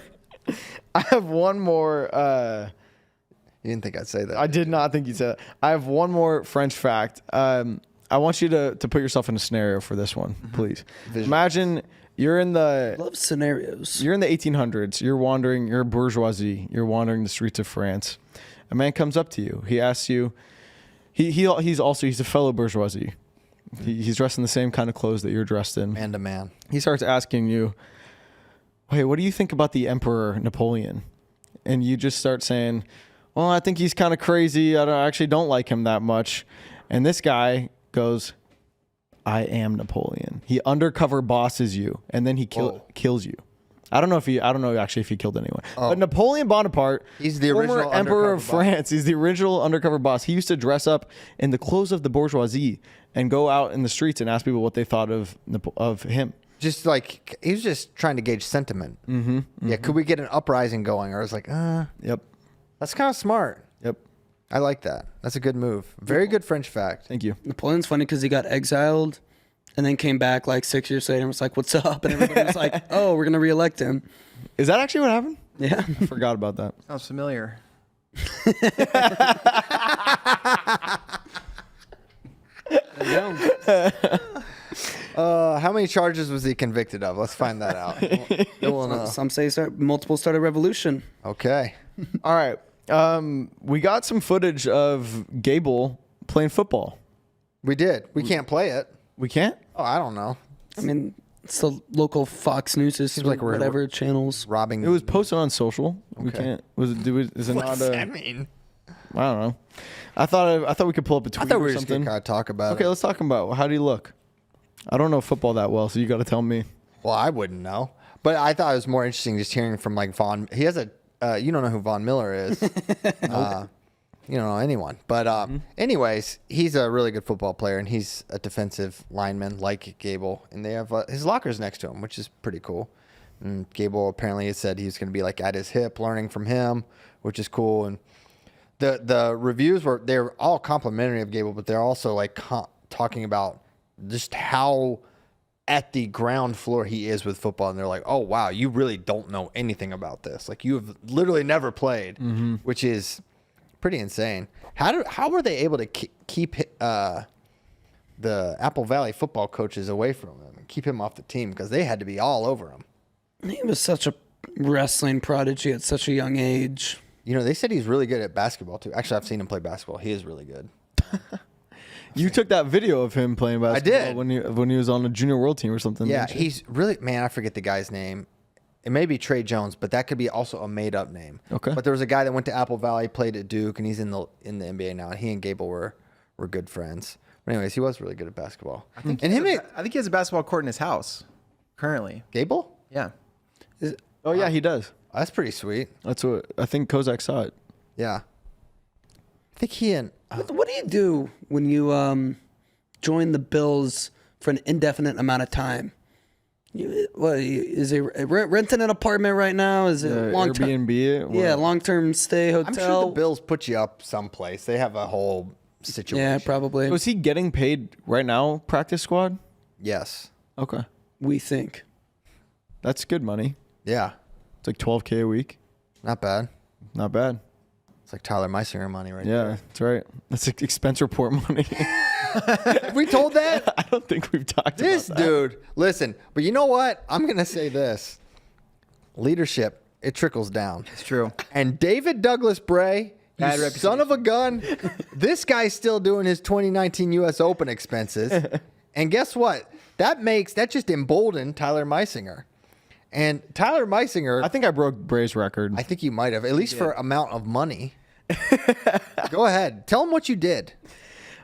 You didn't think I'd say that. I did not think you said that. I have one more French fact. I want you to put yourself in a scenario for this one, please. Imagine you're in the Love scenarios. You're in the 1800s. You're wandering. You're bourgeoisie. You're wandering the streets of France. A man comes up to you. He asks you. He's a fellow bourgeoisie. He's dressed in the same kind of clothes that you're dressed in. Man to man. He starts asking you, "Hey, what do you think about the Emperor Napoleon?" And you just start saying, well, I think he's kind of crazy. I actually don't like him that much. And this guy goes, I am Napoleon. He undercover bosses you, and then he kills you. I don't know actually if he killed anyone. But Napoleon Bonaparte, he's the former original emperor of undercover France. He's the original undercover boss. He used to dress up in the clothes of the bourgeoisie and go out in the streets and ask people what they thought of him. Just like he was just trying to gauge sentiment. Yeah, could we get an uprising going? Or I was like, Yep. that's kind of smart. Yep. I like that. That's a good move. Very good French fact. Thank you. Napoleon's funny because he got exiled and then came back like 6 years later and was like, what's up? And everybody was like, oh, we're going to reelect him. Is that actually what happened? Yeah. I forgot about that. Sounds familiar. There you go. How many charges was he convicted of? Let's find that out. We'll know. Some say multiple started revolution. Okay. All right. We got some footage of Gable playing football. We did. We can't play it. We can't? Oh, I don't know. I mean, it's the local Fox News, like we're- whatever channels. Robbing. It was posted on social. We Okay. can't. Is it What not does that mean? I don't know. I thought we could pull up a tweet I thought we or were just something. going to talk about Okay, it. let's talk about how do you look? I don't know football that well, so you got to tell me. Well, I wouldn't know. But I thought it was more interesting just hearing from like Von. He has a. You don't know who Von Miller is. You don't know anyone. But anyways, he's a really good football player, and he's a defensive lineman like Gable. And they have his locker's next to him, which is pretty cool. And Gable apparently has said he's going to be like at his hip, learning from him, which is cool. And the reviews they're all complimentary of Gable, but they're also like talking about just how at the ground floor he is with football, and they're like, oh wow, you really don't know anything about this, like you have literally never played, which is pretty insane. How were they able to keep the Apple Valley football coaches away from him and keep him off the team, because they had to be all over him? He was such a wrestling prodigy at such a young age. You know, they said he's really good at basketball too. Actually, I've seen him play basketball. He is really good. You took that video of him playing basketball did. when he was on a junior world team or something. Yeah, didn't you? he's really, man, I forget the guy's name. It may be Trey Jones, but that could be also a made up name. Okay. But there was a guy that went to Apple Valley, played at Duke, and he's in the NBA now. And he and Gable were good friends. But anyways, he was really good at basketball. I think he has a basketball court in his house currently. Gable? Yeah. Oh yeah, he does. That's pretty sweet. That's what I think. Kozak saw it. Yeah. I think he and What do you do when you join the Bills for an indefinite amount of time? Is he renting an apartment right now? Is it long term? Airbnb? Yeah, long term stay hotel. I'm sure the Bills put you up someplace. They have a whole situation. Yeah, probably. Was he getting paid right now? Practice squad. Yes. Okay, We think. that's good money. Yeah. It's like $12K a week. Not bad. Not bad. It's like Tyler Meisinger money right Yeah, there. that's right. That's expense report money. Have we told that? I don't think we've talked This about that. dude, listen, but you know what? I'm going to say this. Leadership, it trickles down. It's true. And David Douglas Bray, you Bad son of a gun, this guy's still doing his 2019 U.S. Open expenses. And guess what? That just emboldened Tyler Meisinger. And Tyler Meisinger, I think I broke Bray's record. I think you might have, at least for amount of money. Go ahead. Tell him what you did.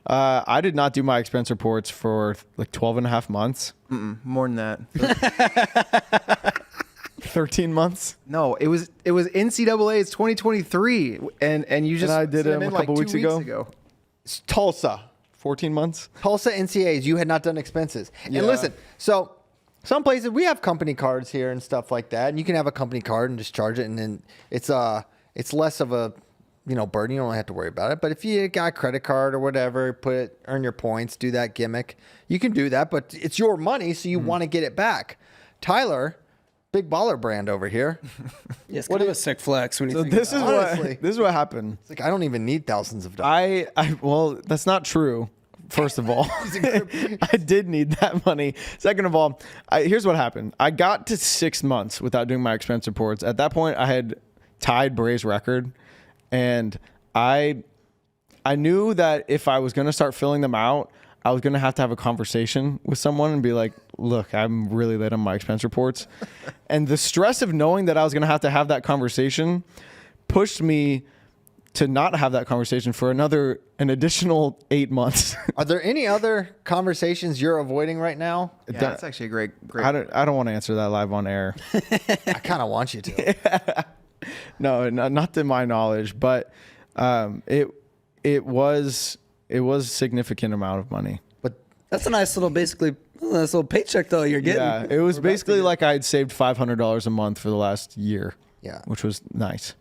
I did not do my expense reports for like 12 and a half months. More than that. 13 months. No, it was NCAA. It's 2023, and you just I did sent them in a couple like weeks 2 weeks ago. ago. It's Tulsa. 14 months. Tulsa NCAs, you had not done expenses. Yeah. And listen, so some places we have company cards here and stuff like that, and you can have a company card and just charge it, and then it's less of a burden. You don't have to worry about it. But if you got a credit card or whatever, earn your points, do that gimmick, you can do that. But it's your money, so you want to get it back. Tyler, big baller brand over here. Yeah, it's kind of a sick flex when you So think this about is it. Honestly. this is what happened. It's like I don't even need thousands of dollars. Well, that's not true. First of all, I did need that money. Second of all, here's what happened. I got to 6 months without doing my expense reports. At that point, I had tied Bray's record, and I knew that if I was going to start filling them out, I was going to have a conversation with someone and be like, look, I'm really late on my expense reports. And the stress of knowing that I was going to have that conversation pushed me to not have that conversation for an additional 8 months. Are there any other conversations you're avoiding right now? Yeah, that's actually a great. I don't want to answer that live on air. I kind of want you to. No, not to my knowledge, but it was a significant amount of money. But That's a nice little paycheck though you're getting. Yeah, it was basically like I had saved $500 a month for the last year. Yeah. Which was nice.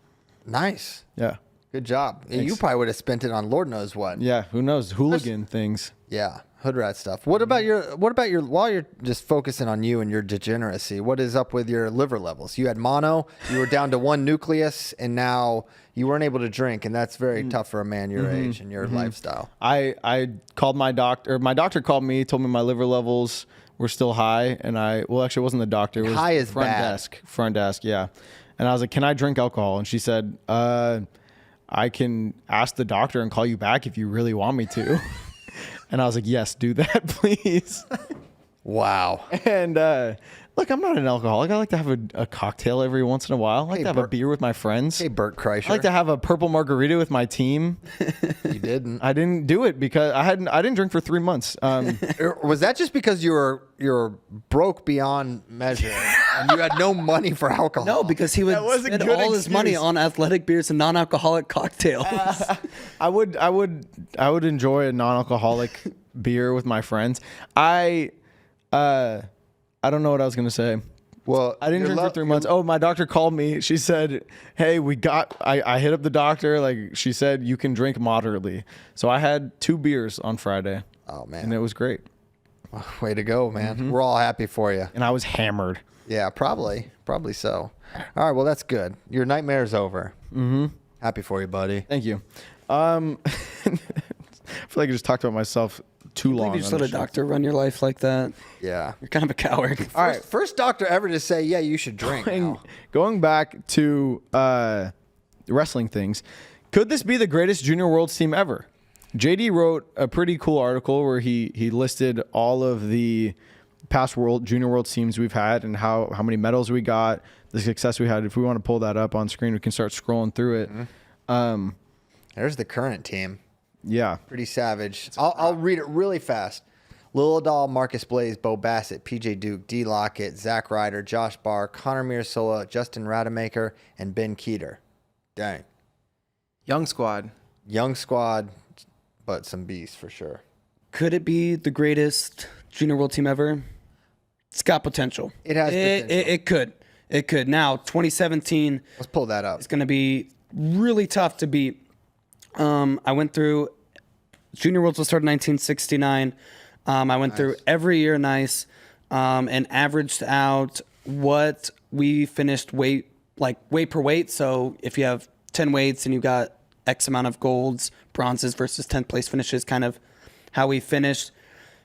Nice. Yeah. Good job. Thanks. You probably would have spent it on Lord knows what. Yeah, who knows? Hooligan things. Yeah, hood rat stuff. What about your while you're just focusing on you and your degeneracy, what is up with your liver levels? You had mono, you were down to 1 nucleus, and now you weren't able to drink, and that's very tough for a man your age and your lifestyle. I called my doctor. My doctor called me, told me my liver levels were still high, and actually it wasn't the doctor. It was High is front bad. desk. Front desk, yeah. And I was like, "Can I drink alcohol?" And she said, I can ask the doctor and call you back if you really want me to." And I was like, "Yes, do that, please." Wow. And look, I'm not an alcoholic. I like to have a cocktail every once in a while. I like to have a beer with my friends. Hey, Bert Kreischer. I like to have a purple margarita with my team. You didn't. I didn't do it because I didn't drink for 3 months. Was that just because you were broke beyond measure and you had no money for alcohol? No, because he would That was a spend good all his money excuse. on athletic beers and non-alcoholic cocktails. I would enjoy a non-alcoholic beer with my friends. I don't know what I was gonna say. Well, I didn't drink for 3 months. Oh, my doctor called me. She said, "Hey, I hit up the doctor. Like, she said you can drink moderately." So I had 2 beers on Friday. Oh man, And it was great. way to go, man. We're all happy for you. And I was hammered. Yeah, probably so. All right, well that's good. Your nightmare's over. Happy for you, buddy. Thank you. I feel like I just talked about myself too long. You just on let a this show. doctor run your life like that. Yeah. You're kind of a coward. All right, first doctor ever to say, yeah, you should drink. now. Going back to wrestling things, could this be the greatest Junior Worlds team ever? JD wrote a pretty cool article where he listed all of the past Junior Worlds teams we've had and how many medals we got, the success we had. If we want to pull that up on screen, we can start scrolling through it. There's the current team. Yeah. Pretty savage. I'll read it really fast. Lil Dahl, Marcus Blaze, Bo Bassett, PJ Duke, D. Lockett, Zach Ryder, Josh Barr, Connor Mirsola, Justin Rademacher, and Ben Kueter. Dang. Young squad. Young squad, but some beasts for sure. Could it be the greatest Junior World team ever? It's got potential. It has potential. It could. It could. Now, 2017 Let's pull that up. is going to be really tough to beat. I went through Junior Worlds was started in 1969. I went through every year and averaged out what we finished weight per weight. So if you have 10 weights and you got X amount of golds, bronzes versus 10th place finishes, kind of how we finished.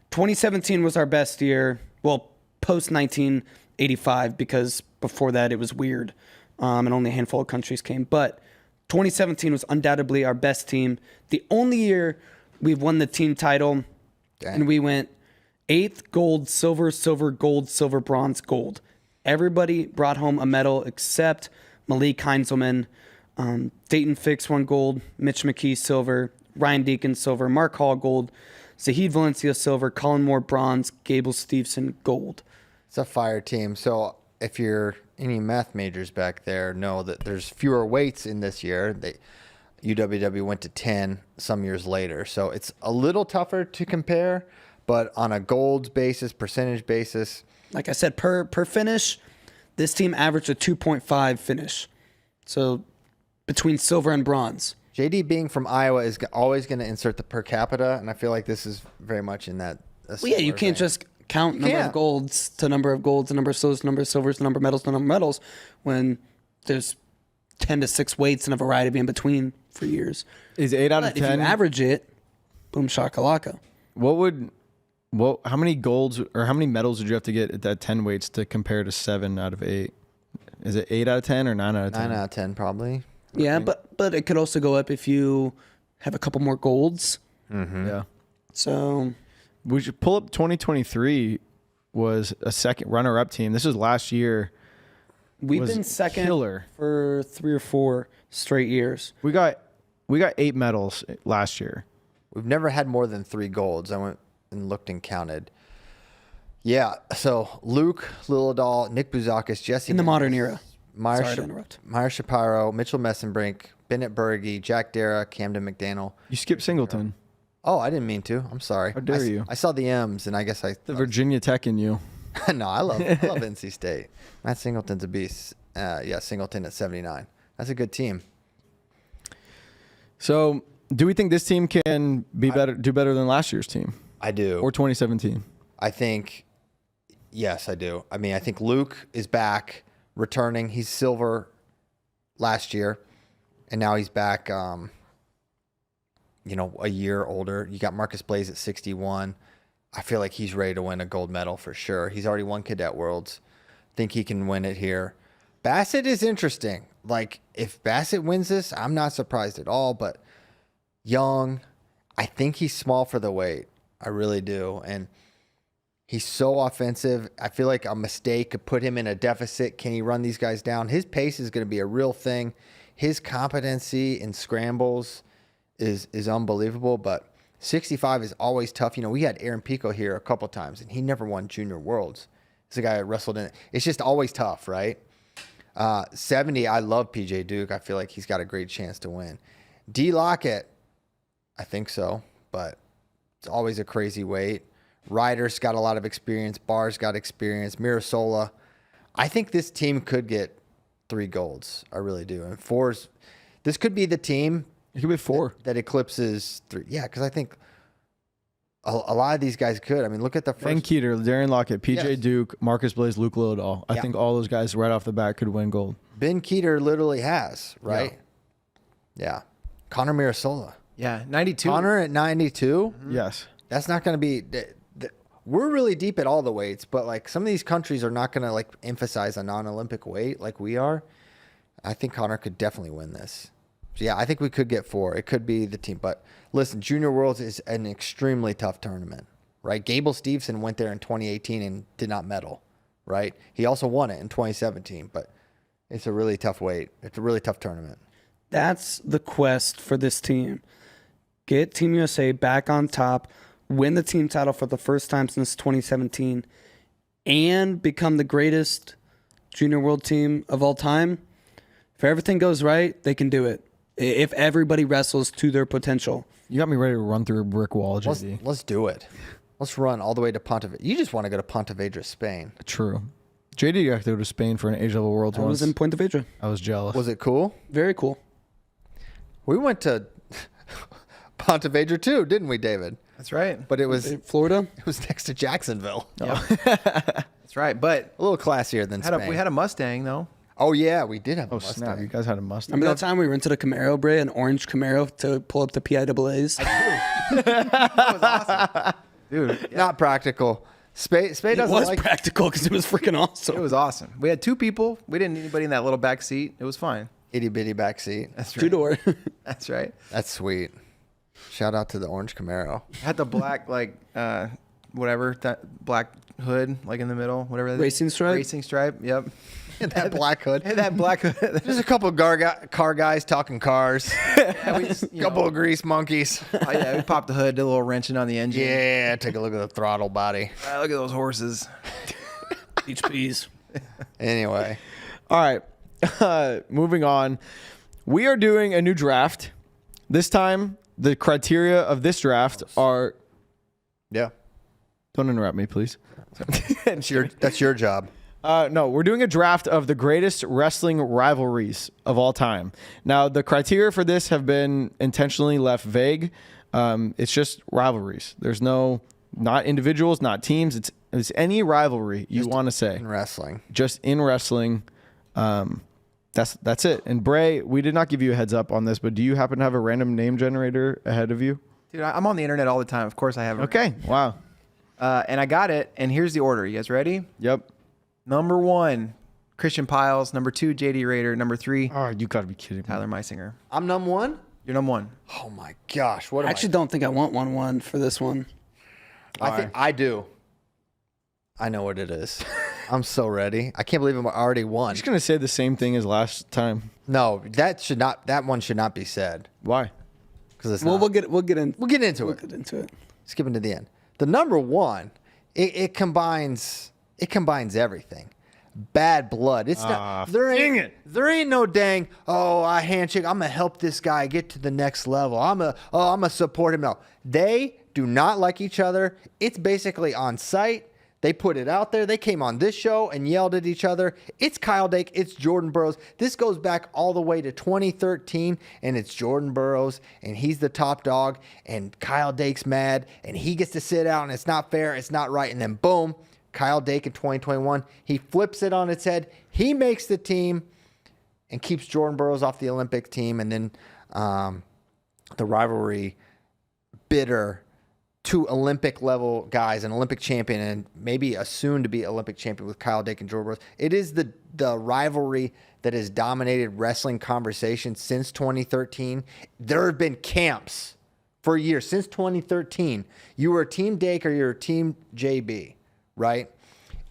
2017 was our best year. Well, post 1985, because before that it was weird, and only a handful of countries came. But 2017 was undoubtedly our best team. The only year we've won the team title, and we went 8th, gold, silver, silver, gold, silver, bronze, gold. Everybody brought home a medal except Malik Heinzelman. Dayton Fix won gold, Mitch McKee silver, Ryan Deacon silver, Mark Hall gold, Zahid Valencia silver, Colin Moore bronze, Gable Steveson gold. It's a fire team. So if you're any math majors back there, know that there's fewer weights in this year. UWW went to 10 some years later. So it's a little tougher to compare, but on a golds basis, percentage basis. Like I said, per finish, this team averaged a 2.5 finish. So between silver and bronze. JD being from Iowa is always going to insert the per capita, and I feel like this is very much in that. Well, yeah, you can't just count number of golds to number of golds, the number of silvers, number of silvers, the number of medals, the number of medals, when there's 10 to 6 weights and a variety in between for years. Is 8 out of But 10? if you average it, boom shakalaka. How many golds or how many medals would you have to get at that 10 weights to compare to 7 out of 8? Is it 8 out of 10 or 9 out of 10? 9 out of 10 probably. Yeah, but it could also go up if you have a couple more golds. Yeah. So We should pull up 2023 was a second runner-up team. This was last year. we've Was been second killer. for 3 or 4 straight years. We got we got 8 medals last year. We've never had more than 3 golds. I went and looked and counted. Yeah, so Luke Lillidahl, Nick Bouzakis, Jesse In the Mendes, modern era. Meyer Sorry to interrupt. Shapiro, Mitchell Messenbrink, Bennett Berge, Jack Dara, Camden McDaniel. You skipped Singleton. Oh, I didn't mean to. I'm sorry. How dare you? I saw the M's, and I guess I... The Virginia Tech in you. No, I love NC State. Matt Singleton's a beast. Yeah, Singleton at 79. That's a good team. So, do we think this team can do better than last year's team? I do. Or 2017? I think, yes, I do. I mean, I think Luke is back, returning. He's silver last year, and now he's back, a year older. You got Marcus Blaze at 61. I feel like he's ready to win a gold medal for sure. He's already won Cadet Worlds. Think he can win it here. Bassett is interesting. Like, if Bassett wins this, I'm not surprised at all, but young, I think he's small for the weight. I really do. And he's so offensive. I feel like a mistake could put him in a deficit. Can he run these guys down? His pace is going to be a real thing. His competency in scrambles is unbelievable, but 65 is always tough. We had Aaron Pico here a couple times, and he never won Junior Worlds. He's a guy that wrestled in it. It's just always tough, right? 70, I love PJ Duke. I feel like he's got a great chance to win. D. Lockett, I think so, but it's always a crazy weight. Ryder's got a lot of experience. Barr's got experience. Mirasola. I think this team could get 3 golds. I really do. And 4's, this could be the team. It could be 4. That eclipses 3. Yeah, because I think a lot of these guys could. I mean, look at the first. Ben Kueter, Darian Lockett, PJ Duke, Marcus Blaze, Luke Lillidahl. I Yeah. think all those guys right off the bat could win gold. Ben Kueter literally has, right? Yeah. Connor Mirasola. Yeah, 92. Connor at 92. Yes. That's not going to be. We're really deep at all the weights, but like some of these countries are not going to like emphasize a non-Olympic weight like we are. I think Connor could definitely win this. So yeah, I think we could get 4. It could be the team. But listen, Junior Worlds is an extremely tough tournament, right? Gable Steveson went there in 2018 and did not medal, right? He also won it in 2017, but it's a really tough weight. It's a really tough tournament. That's the quest for this team. Get Team USA back on top, win the team title for the first time since 2017, and become the greatest Junior World team of all time. If everything goes right, they can do it. If everybody wrestles to their potential. You got me ready to run through a brick wall, JD. Let's do it. Let's run all the way to Pontevedra. You just want to go to Pontevedra, Spain. True. JD got to go to Spain for an age-level Worlds I was once. in Pontevedra. I was jealous. Was it cool? Very cool. We went to Pontevedra too, didn't we, David? That's right. But it was Florida? next to Jacksonville. That's right. But A little classier than Spain. we had a Mustang, though. Oh yeah, we did have a Oh, Mustang. snap. You guys had a Mustang. Remember that time we rented a Camaro, Bray, an orange Camaro to pull up the PIAAs? That was awesome. Dude, Not practical. Spade It doesn't was like. practical because it was freaking awesome. it was awesome. We had 2 people. We didn't need anybody in that little back seat. It was fine. Itty bitty back seat. That's right. 2-door. That's right. That's sweet. Shout out to the orange Camaro. Had the black, whatever, that black hood, like in the middle, whatever that is. Racing stripe? Racing stripe, yep. And that black hood. Had that black hood. There's a couple of car guys talking cars. Yeah, we just, Couple of grease monkeys. oh, yeah, we popped the hood, did a little wrenching on the engine. Yeah, take a look at the throttle body. Look at those horses. HPs. Anyway, All right. Moving on. We are doing a new draft. This time, the criteria of this draft are... yeah, Don't interrupt me, please. that's your job. No, we're doing a draft of the greatest wrestling rivalries of all time. Now, the criteria for this have been intentionally left vague. It's just rivalries. There's not individuals, not teams. It's any rivalry you want to say. In wrestling. Just in wrestling. That's it. And Bray, we did not give you a heads up on this, but do you happen to have a random name generator ahead of you? Dude, I'm on the internet all the time. Of course I have it. Okay. Wow. And I got it, and here's the order. You guys ready? Yep. Number 1, Christian Piles. Number 2, JD Raider. Number 3, Oh, you got to be kidding me. Tyler Meisinger. I'm number 1. You're number 1. Oh my gosh, what I am actually don't think I want 1-1 for this one. I think I do. I know what it is. I'm so ready. I can't believe I already won. I'm just gonna say the same thing as last time. No, that one should not be said. Why? Because it's We'll not. get into it. Skipping to the end. The number one, it combines everything. Bad blood. It's not. There ain't no dang. Oh, I handshake. I'm gonna help this guy get to the next level. I'm gonna support him. No, they do not like each other. It's basically on site. They put it out there. They came on this show and yelled at each other. It's Kyle Dake. It's Jordan Burroughs. This goes back all the way to 2013, and it's Jordan Burroughs, and he's the top dog, and Kyle Dake's mad, and he gets to sit out, and it's not fair. It's not right. And then boom, Kyle Dake in 2021, he flips it on its head. He makes the team and keeps Jordan Burroughs off the Olympic team, and then the rivalry bitter two Olympic level guys, an Olympic champion and maybe a soon to be Olympic champion with Kyle Dake and Jordan Burroughs. It is the rivalry that has dominated wrestling conversation since 2013. There have been camps for years since 2013. You were Team Dake or you're Team JB, right?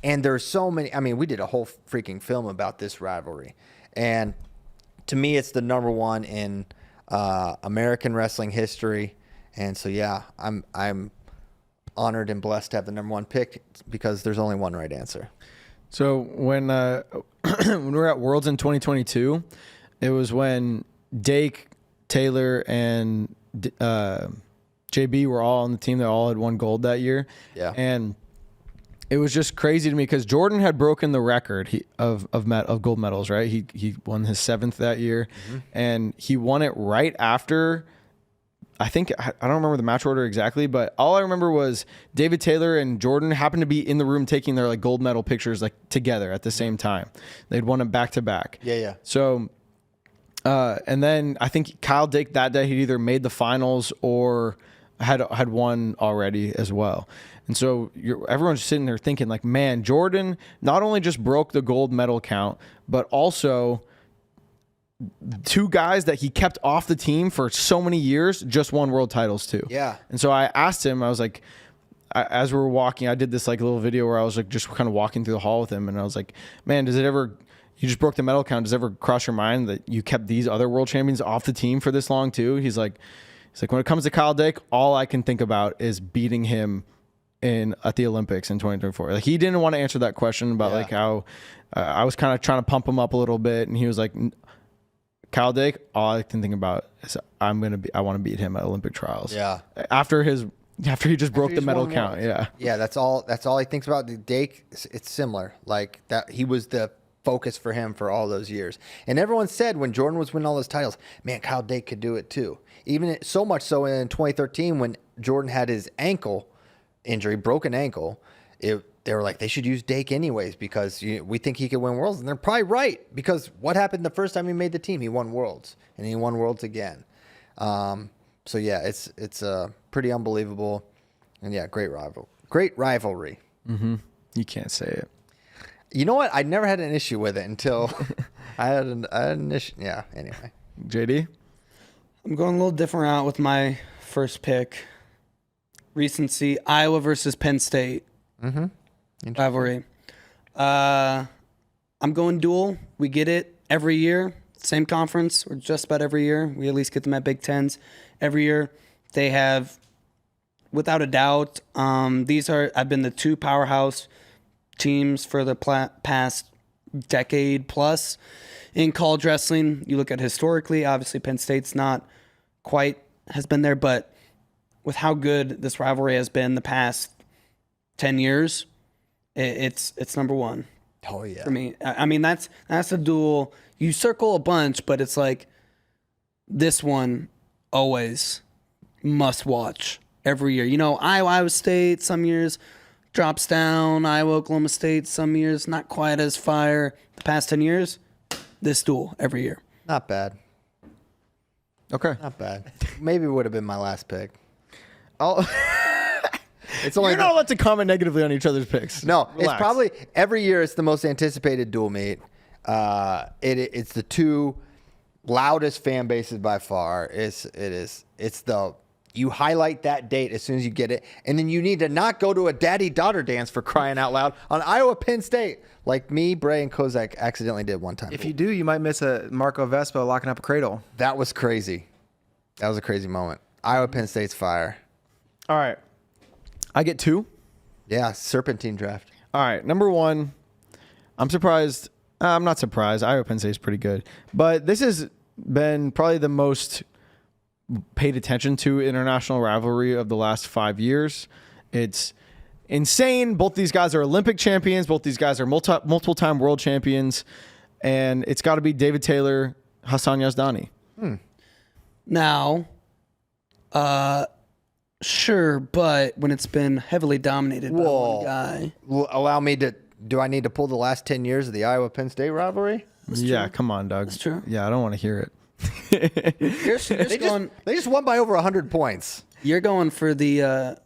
And there's so many. I mean, we did a whole freaking film about this rivalry, and to me, it's the number one in American wrestling history. And so, yeah, I'm honored and blessed to have the number one pick because there's only one right answer. So when when we were at Worlds in 2022, it was when Dake, Taylor, and JB were all on the team. They all had won gold that year. Yeah. And it was just crazy to me because Jordan had broken the record of gold medals, right? He won his 7th that year, and he won it right after. I think, I don't remember the match order exactly, but all I remember was David Taylor and Jordan happened to be in the room taking their like gold medal pictures like together at the same time. They'd won it back to back. Yeah. So, and then I think Kyle Dake that day, he'd either made the finals or had won already as well. And so everyone's sitting there thinking like, man, Jordan not only just broke the gold medal count, but also two guys that he kept off the team for so many years just won world titles too. Yeah. And so I asked him, I was like, as we were walking, I did this like little video where I was like just kind of walking through the hall with him, and I was like, man, does it ever, you just broke the medal count, does it ever cross your mind that you kept these other world champions off the team for this long too? He's like, when it comes to Kyle Dake, all I can think about is beating him at the Olympics in 2024. Like he didn't want to answer that question about like how I was kind of trying to pump him up a little bit, and he was like, Kyle Dake, all I can think about is I want to beat him at Olympic trials. Yeah. After he just broke the medal count. Yeah. Yeah. That's all he thinks about. The Dake, it's similar. Like that, he was the focus for him for all those years. And everyone said when Jordan was winning all those titles, man, Kyle Dake could do it too. Even so much so in 2013 when Jordan had his ankle injury, broken ankle, they were like, they should use Dake anyways because we think he could win Worlds. And they're probably right because what happened the first time he made the team? He won Worlds, and he won Worlds again. So, yeah, it's pretty unbelievable. And, yeah, great rivalry. Mm-hmm. You can't say it. You know what? I never had an issue with it until I had an issue. Yeah, anyway. JD? I'm going a little different route with my first pick. Recency, Iowa versus Penn State. Mm-hmm. Rivalry. I'm going dual. We get it every year. Same conference, or just about every year. We at least get them at Big Tens every year. They have, without a doubt, I've been the two powerhouse teams for the past decade plus in college wrestling. You look at historically, obviously Penn State's not quite has been there, but with how good this rivalry has been the past 10 years, it's number one. Oh yeah. For me. I mean, that's a duel. You circle a bunch, but it's like this one always must watch every year. You know, Iowa State some years drops down. Iowa Oklahoma State some years not quite as fire. The past 10 years, this duel every year. Not bad. Okay. Not bad. Maybe it would have been my last pick. It's only you're not allowed to comment negatively on each other's picks. No, Relax. It's probably every year. It's the most anticipated dual meet. It's the two loudest fan bases by far. It's the You highlight that date as soon as you get it, and then you need to not go to a daddy-daughter dance for crying out loud on Iowa Penn State, like me, Bray, and Kozak accidentally did one time. If you do, you might miss a Marco Vespa locking up a cradle. That was crazy. That was a crazy moment. Iowa Penn State's fire. All right. I get 2. Yeah, serpentine draft. All right. Number 1, I'm surprised. I'm not surprised. Iowa Penn State's pretty good. But this has been probably the most paid attention to international rivalry of the last 5 years. It's insane. Both these guys are Olympic champions. Both these guys are multiple time world champions. And it's got to be David Taylor, Hassan Yazdani. Now, sure, but when it's been heavily dominated by one guy. Allow me to. Do I need to pull the last 10 years of the Iowa Penn State rivalry? Yeah, come on, Doug. That's true. Yeah, I don't want to hear it. They just won by over 100 points. You're going for the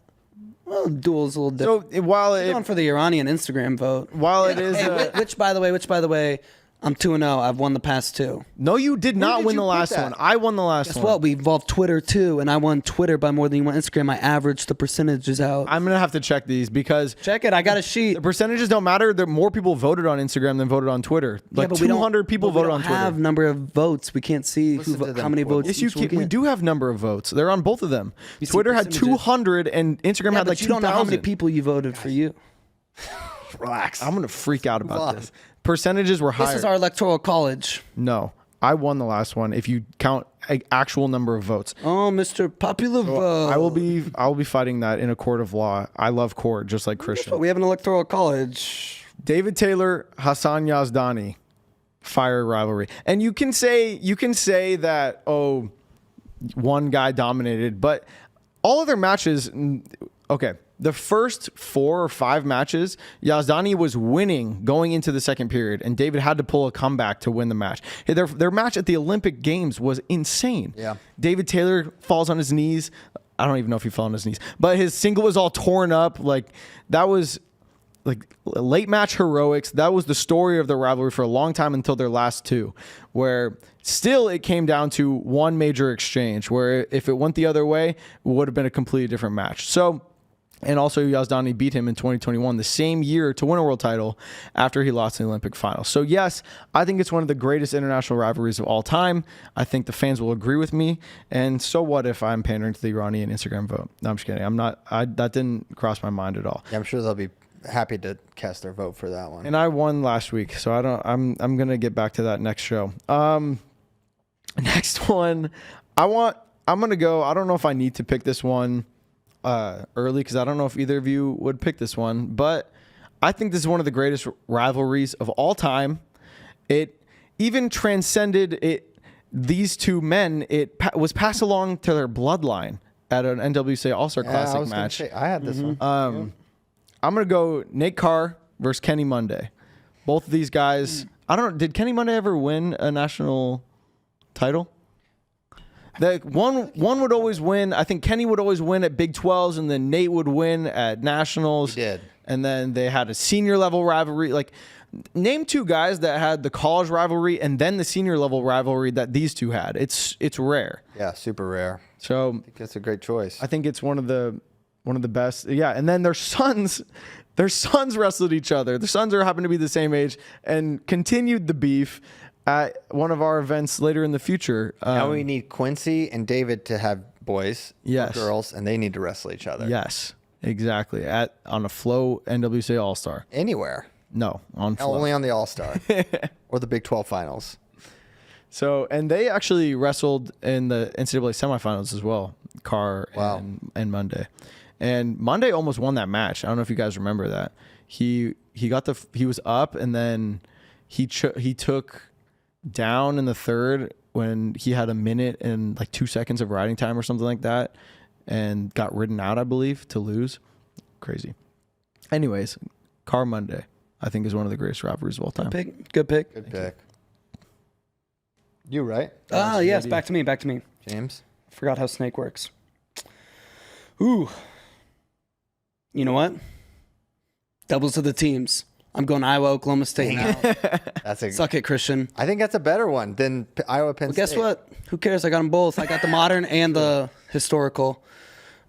duel's a little different. So while You're going for the Iranian Instagram vote. while it is Which by the way, I'm 2-0. I've won the past 2. no, you did not did win you the put last that? one. I won the last Guess one. what? We involved Twitter too, and I won Twitter by more than you won Instagram. I averaged the percentages out. I'm gonna have to check these because Check it. I got a sheet. the percentages don't matter. There more people voted on Instagram than voted on Twitter. Like 200 people voted on We don't have Twitter. number of votes. We can't see Listen to them how many quibble. votes. Yes, you each one can. We get. do have number of votes. They're on both of them. You see Twitter had percentages. 200 and Instagram Yeah, had but like you 2,000. don't know how many people you voted for you. Relax. I'm gonna freak out about on. this. Percentages were higher. This is our electoral college. No, I won the last one. If you count an actual number of votes, Oh, Mr. Popular Vote. I will be fighting that in a court of law. I love court, just like Christian. But we have an electoral college. David Taylor, Hassan Yazdani, fire rivalry, and you can say that one guy dominated, but all other matches. Okay, the first 4 or 5 matches, Yazdani was winning going into the second period, and David had to pull a comeback to win the match. Their match at the Olympic Games was insane. Yeah. David Taylor falls on his knees. I don't even know if he fell on his knees, but his single was all torn up. Like that was like late match heroics. That was the story of the rivalry for a long time until their last 2, where still it came down to one major exchange where if it went the other way, it would have been a completely different match. So, and also Yazdani beat him in 2021, the same year to win a world title after he lost in the Olympic final. So yes, I think it's one of the greatest international rivalries of all time. I think the fans will agree with me. And so what if I'm pandering to the Iranian Instagram vote? No, I'm just kidding. That didn't cross my mind at all. Yeah, I'm sure they'll be happy to cast their vote for that one. And I won last week, so I'm gonna get back to that next show. Next one, I'm gonna go. I don't know if I need to pick this one early because I don't know if either of you would pick this one, but I think this is one of the greatest rivalries of all time. It even transcended it. These two men. It was passed along to their bloodline at an NWCA All-Star Classic match. I had this one. I'm gonna go Nate Carr versus Kenny Monday. Both of these guys. I don't know. Did Kenny Monday ever win a national title? The one would always win. I think Kenny would always win at Big 12s, and then Nate would win at nationals. He did. And then they had a senior level rivalry. Like, name 2 guys that had the college rivalry and then the senior level rivalry that these two had. It's rare. Yeah, super rare. So I think that's a great choice. I think it's one of the best. Yeah, and then their sons wrestled each other. Their sons happen to be the same age and continued the beef at one of our events later in the future. Now we need Quincy and David to have boys Yes. or girls, and they need to wrestle each other. Yes, exactly. On a Flow NWCA All-Star. Anywhere. No, on Flow. Only on the All-Star or the Big 12 finals. So, and they actually wrestled in the NCAA semifinals as well, Carr Wow. and Monday. And Monday almost won that match. I don't know if you guys remember that. He was up, and then he took down in the third when he had a minute and like 2 seconds of riding time or something like that, and got ridden out, I believe, to lose. Crazy. Anyways, Carr Monday, I think, is one of the greatest rivalries of all time. Good pick. Good pick. You right? Yes, back to me. James? Forgot how Snake works. Ooh. You know what? Doubles to the teams. I'm going Iowa, Oklahoma State now. That's a. Suck it, Christian. I think that's a better one than Iowa Penn Well, State. guess what? Who cares? I got them both. I got the modern and the historical.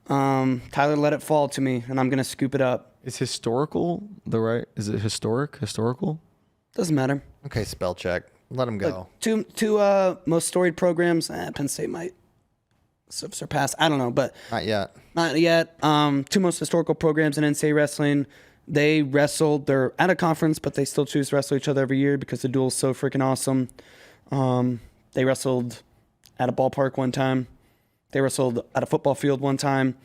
Tyler let it fall to me, and I'm gonna scoop it up. Is historical the right? Is it historical? Doesn't matter. Okay, spell check. Let him go. Two most storied programs. Penn State might surpass. I don't know, but Not yet. not yet. Two most historical programs in NCAA wrestling. They wrestled. They're at a conference, but they still choose to wrestle each other every year because the duel's so freaking awesome. They wrestled at a ballpark one time. They wrestled at a football field one time.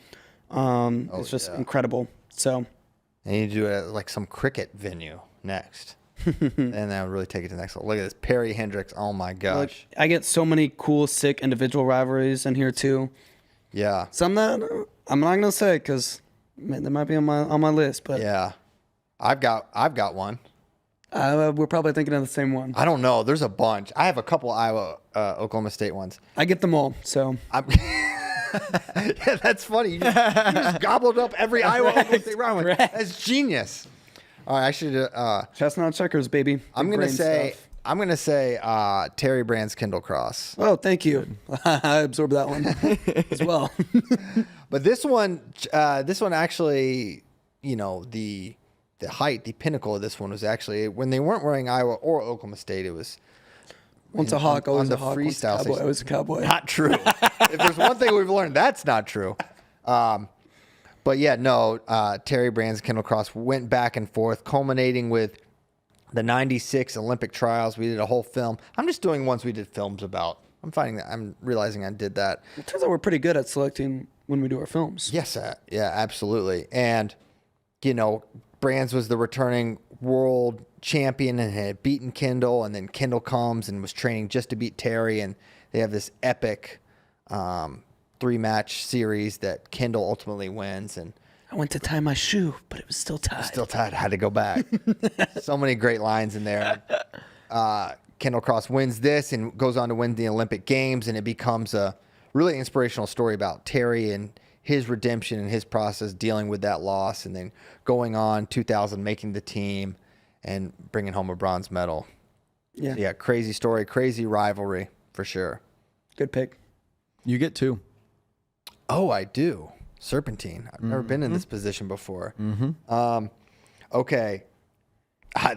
It's just incredible. So, And you do it at like some cricket venue next. And that would really take it to the next level. Look at this. Perry Hendricks. Oh my gosh. look, I get so many cool, sick individual rivalries in here too. Yeah. Some that I'm not gonna say because they might be on my list, but Yeah. I've got one. we're probably thinking of the same one. I don't know. There's a bunch. I have a couple Iowa, Oklahoma State ones. I get them all. So Yeah, that's funny. You just gobbled up every Iowa Oklahoma State rivalry. That's genius. All right, I should. chestnut checkers, baby. I'm Big gonna brain say. stuff. I'm gonna say Terry Brand's Kindle Cross. Oh, thank you. I absorbed that one as well. But this one actually, the height, the pinnacle of this one was actually when they weren't wearing Iowa or Oklahoma State. It was Once a hawk, always a hawk. Once a freestyle cowboy, station. always a cowboy. Not true. If there's one thing we've learned, that's not true. But yeah, no, Terry Brand's Kindle Cross went back and forth, culminating with the 96 Olympic trials. We did a whole film. I'm just doing ones we did films about. I'm realizing I did that. It turns out we're pretty good at selecting when we do our films. Yes, yeah, absolutely. And, Brands was the returning world champion and had beaten Kendall, and then Kendall comes and was training just to beat Terry, and they have this epic 3-match series that Kendall ultimately wins, and I went to tie my shoe, but it was still tied. still tied, had to go back. So many great lines in there. Kendall Cross wins this and goes on to win the Olympic Games, and it becomes a really inspirational story about Terry and his redemption and his process dealing with that loss, and then going on 2000, making the team and bringing home a bronze medal. Yeah. So yeah, crazy story, crazy rivalry for sure. Good pick. You get 2. Oh, I do. Serpentine. I've never been in this position before. Okay.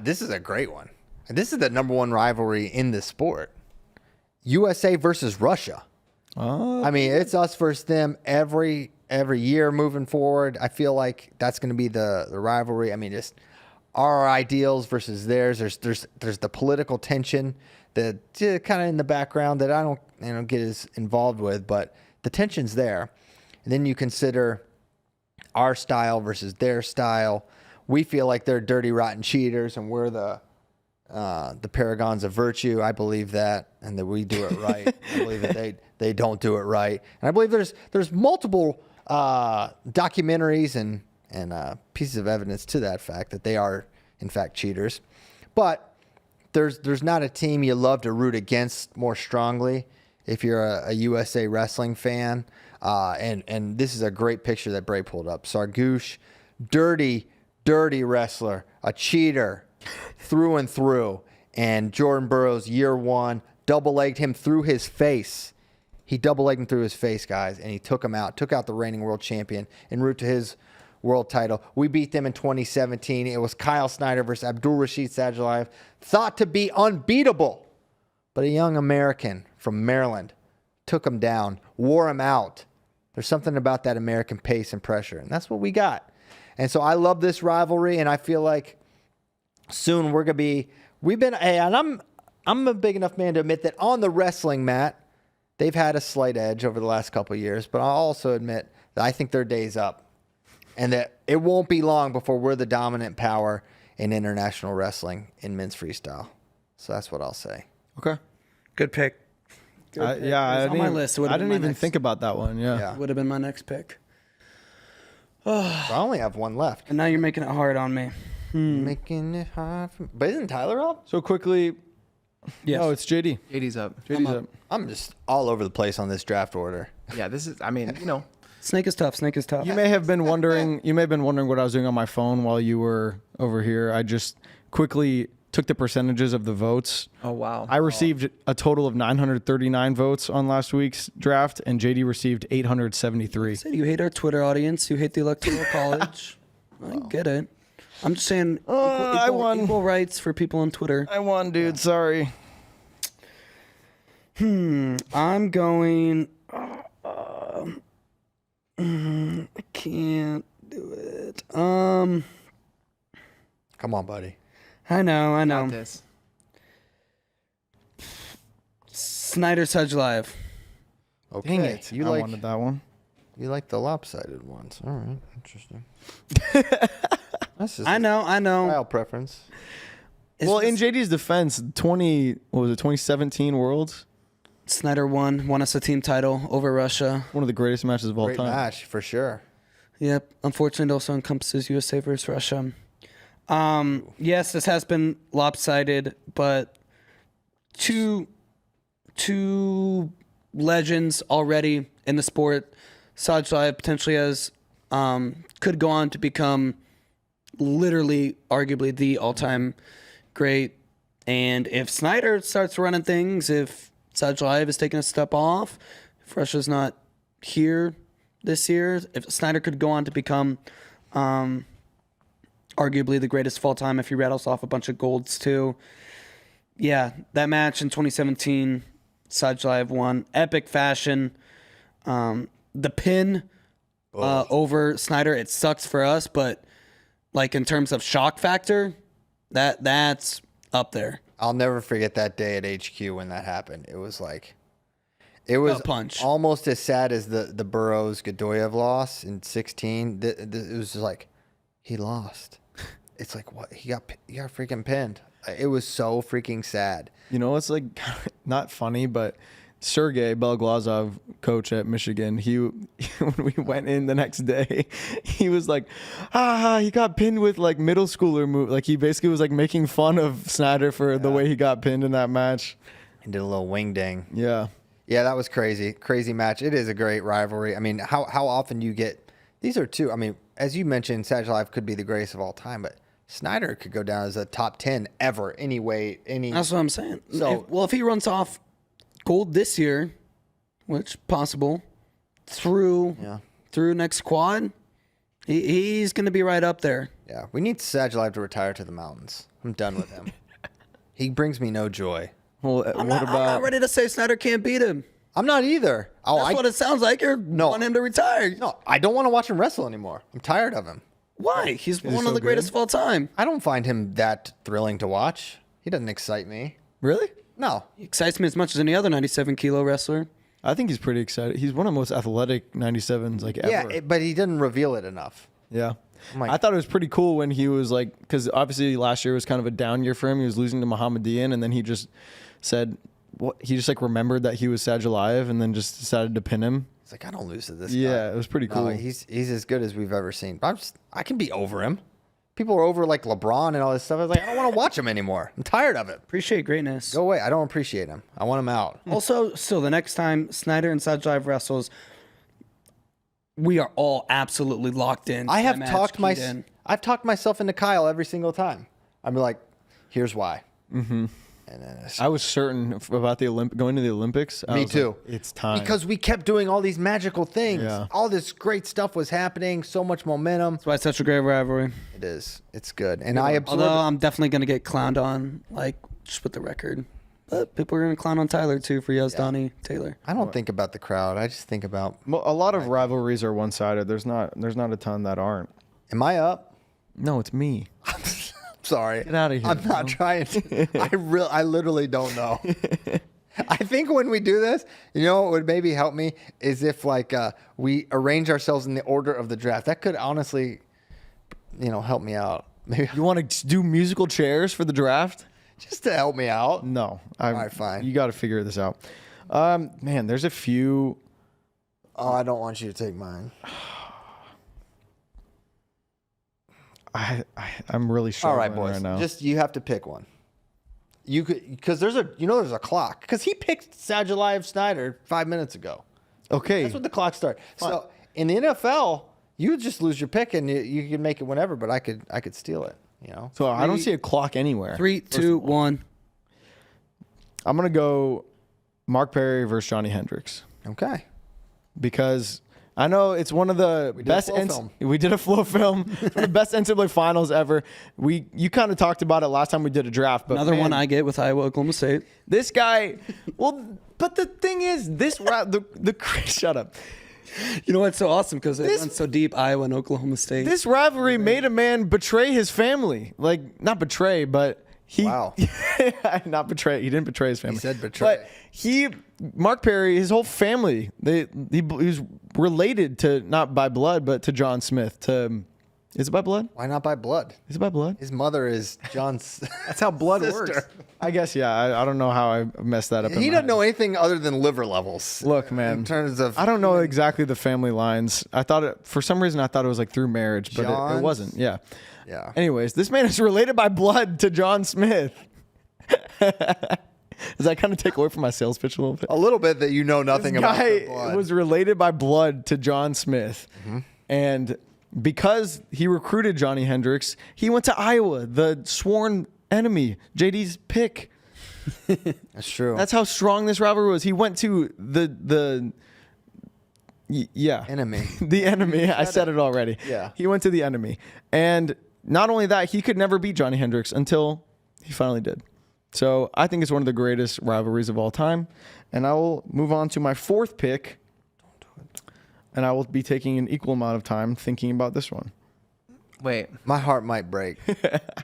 This is a great one. This is the number one rivalry in the sport. USA versus Russia. I mean, it's us versus them every year moving forward. I feel like that's going to be the rivalry. I mean, just our ideals versus theirs. There's the political tension that kind of in the background that I don't get as involved with, but the tension's there. And then you consider our style versus their style. We feel like they're dirty, rotten cheaters, and we're the paragons of virtue. I believe that, and that we do it right. I believe that they don't do it right, and I believe there's multiple documentaries and pieces of evidence to that fact that they are in fact cheaters. But there's not a team you love to root against more strongly if you're a USA Wrestling fan. And this is a great picture that Bray pulled up. Sargouche, dirty wrestler, a cheater through and through. And Jordan Burroughs, year one, double-legged him through his face. He double-legged him through his face, guys, and he took out the reigning world champion en route to his world title. We beat them in 2017. It was Kyle Snyder versus Abdul Rashid Sajalayev, thought to be unbeatable. But a young American from Maryland took him down, wore him out. There's something about that American pace and pressure, and that's what we got. And so I love this rivalry, and I feel like soon we're going to be, and I'm a big enough man to admit that on the wrestling mat, they've had a slight edge over the last couple of years, but I'll also admit that I think their day's up, and that it won't be long before we're the dominant power in international wrestling in men's freestyle. So that's what I'll say. Okay. Good pick. I on my list. I didn't even think about that one. Yeah. Would have been my next pick. So I only have one left. And now you're making it hard on me. Making it hard for me. But isn't Tyler up? So quickly. Yes. No, it's JD. JD's up. JD's up. I'm just all over the place on this draft order. Yeah, this is. I mean, Snake is tough. Snake is tough. You may have been wondering what I was doing on my phone while you were over here. I just quickly took the percentages of the votes. Oh, wow. I received a total of 939 votes on last week's draft, and JD received 873. Said you hate our Twitter audience. You hate the Electoral College. I get it. I'm just saying I won. equal rights for people on Twitter. I won, dude. Sorry. I'm going. I can't do it. Come on, buddy. I know. Got this. Snyder Sedge Live. Okay. Dang it. I wanted that one. You like the lopsided ones. All right. Interesting. That's just I know. style preference. Well, in JD's defense, 2017 Worlds? Snyder won us a team title over Russia. One of the greatest matches of all Great time. match, for sure. Yep. Unfortunately, it also encompasses USA versus Russia. Yes, this has been lopsided, but two legends already in the sport. Sajlive potentially could go on to become literally, arguably, the all-time great. And if Snyder starts running things, if Sajlive is taking a step off, if Russia's not here this year, if Snyder could go on to become arguably the greatest of all time if he rattles off a bunch of golds too. Yeah, that match in 2017, Sajlive won. Epic fashion. The pin over Snyder, it sucks for us, but like in terms of shock factor, that's up there. I'll never forget that day at HQ when that happened. It was like, it was punch. almost as sad as the Burroughs Godoyev loss in 16. It was just like, he lost. It's like, what? He got freaking pinned. It was so freaking sad. You know, it's like not funny, but Sergey Belglazov, coach at Michigan, when we went in the next day, he was like, he got pinned with like middle schooler move. Like he basically was like making fun of Snyder for the way he got pinned in that match. And did a little wing ding. Yeah. Yeah, that was crazy. Crazy match. It is a great rivalry. I mean, how often you get these are two. I mean, as you mentioned, Sajlive could be the greatest of all time, but Snyder could go down as a top 10 ever. That's what I'm saying. So, if he runs off gold this year, which possible, through next quad, he's going to be right up there. yeah, we need Sajlive to retire to the mountains. I'm done with him. He brings me no joy. Well, I'm not ready to say Snyder can't beat him. I'm not either. That's what it sounds like. You want him to retire. No, I don't want to watch him wrestle anymore. I'm tired of him. Why? He's one so of the greatest of all time. I don't find him that thrilling to watch. He doesn't excite me. Really? No. He excites me as much as any other 97 kilo wrestler. I think he's pretty excited. He's one of the most athletic 97s like ever. Yeah, but he didn't reveal it enough. Yeah. like- I thought it was pretty cool when he was like, because obviously last year was kind of a down year for him. He was losing to Mohammedian, and then he just said, he just like remembered that he was Sajlive and then just decided to pin him. It's like, I don't lose to this guy. Yeah, it was pretty cool. No, he's as good as we've ever seen. But I can be over him. People are over like LeBron and all this stuff. I was like, I don't want to watch him anymore. I'm tired of it. Appreciate greatness. Go away. I don't appreciate him. I want him out. Also, still, the next time Snyder and Sajlive wrestles, we are all absolutely locked in. I have That talked match keyed in. I've talked myself into Kyle every single time. I'm like, here's why. Mm-hmm. And then I was certain about going to the Olympics. Me too. Like, it's time. Because we kept doing all these magical things. Yeah. All this great stuff was happening. So much momentum. That's why it's such a great rivalry. It is. It's good. And I absorb. Although I'm definitely going to get clowned on, like, just with the record. But people are going to clown on Tyler, too, for Yazdani Taylor. I don't think about the crowd. I just think about. A lot of rivalries are one-sided. There's not a ton that aren't. Am I up? No, it's me. Sorry. Get out of here. I'm not trying to. I literally don't know. I think when we do this, you know what would maybe help me is if like we arrange ourselves in the order of the draft. That could honestly, help me out. Maybe You want to do musical chairs for the draft? just to help me out. No. All right, fine. You got to figure this out. Man, there's a few. Oh, I don't want you to take mine. I'm really All struggling right, boys. right now. Just you have to pick one. You could because there's a clock because he picked Sajlive Snyder 5 minutes ago. Okay. That's what the clock started. So in the NFL, you would just lose your pick and you can make it whenever, but I could steal it. You know. So I don't see a clock anywhere. 3, 2, 1. I'm gonna go Mark Perry versus Johnny Hendricks Okay. because I know it's one of the best. We did a flow film. It's one of the best NCAA finals ever. You kind of talked about it last time we did a draft, but Another one I get with Iowa, Oklahoma State. This guy, well, but the thing is, shut up. You know what's so awesome? Because it went so deep, Iowa and Oklahoma State. This rivalry made a man betray his family. Like, not betray, but he. Wow. Not betray. He didn't betray his family. He said betray. But Mark Perry, his whole family, he was related to, not by blood, but to John Smith. Is it by blood? Why not by blood? Is it by blood? His mother is John's. That's how blood sister. works. I guess, yeah. I don't know how I messed that up. He doesn't know anything other than liver levels. Look, man. In terms of, I don't know exactly the family lines. For some reason, I thought it was like through marriage, but it wasn't. Yeah. Yeah. Anyways, this man is related by blood to John Smith. Does that kind of take away from my sales pitch a little bit? A little bit that you know nothing This about. guy the blood. was related by blood to John Smith, and because he recruited Johnny Hendricks, he went to Iowa, the sworn enemy, JD's pick. That's true. That's how strong this rivalry was. He went to the enemy. The enemy. I said it already. Yeah. He went to the enemy. And not only that, he could never beat Johnny Hendricks until he finally did. So I think it's one of the greatest rivalries of all time. And I will move on to my fourth pick. And I will be taking an equal amount of time thinking about this one. Wait, My heart might break.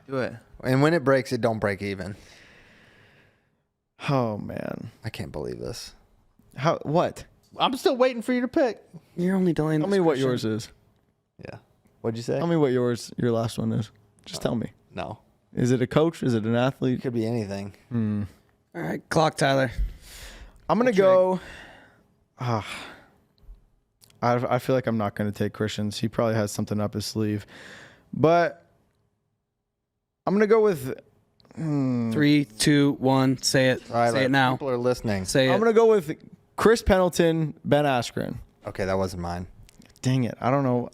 do it. And when it breaks, it don't break even. Oh, man. I can't believe this. What? I'm still waiting for you to pick. You're only delaying. Tell me what yours is. Yeah. What'd you say? Tell me what your last one is. Just tell me. No. Is it a coach? Is it an athlete? Could be anything. All right, clock, Tyler. I'm going to go. I feel like I'm not going to take Christian's. He probably has something up his sleeve. But I'm going to go with. 3, 2, 1. Say it. All right, Say it now. People are listening. Say I'm it. going to go with Chris Pendleton, Ben Askren. Okay, that wasn't mine. Dang it. I don't know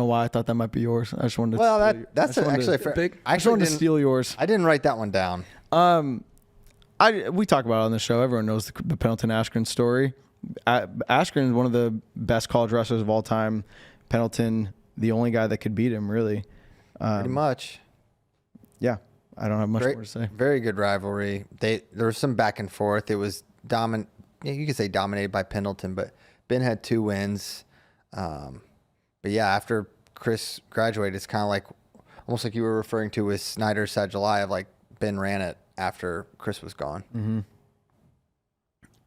why I thought that might be yours. I just wanted to. Well, steal that's I just wanted actually to- fair. Big. I just wanted to steal yours. I didn't write that one down. We talk about it on the show. Everyone knows the Pendleton Askren story. Askren is one of the best college wrestlers of all time. Pendleton, the only guy that could beat him, really. Pretty much. Yeah, I don't have much more to say. Very good rivalry. There was some back and forth. It was you could say dominated by Pendleton, but Ben had 2 wins. But yeah, after Chris graduated, it's kind of like almost like you were referring to with Snyder Sad July of like Ben ran it after Chris was gone. Mm-hmm.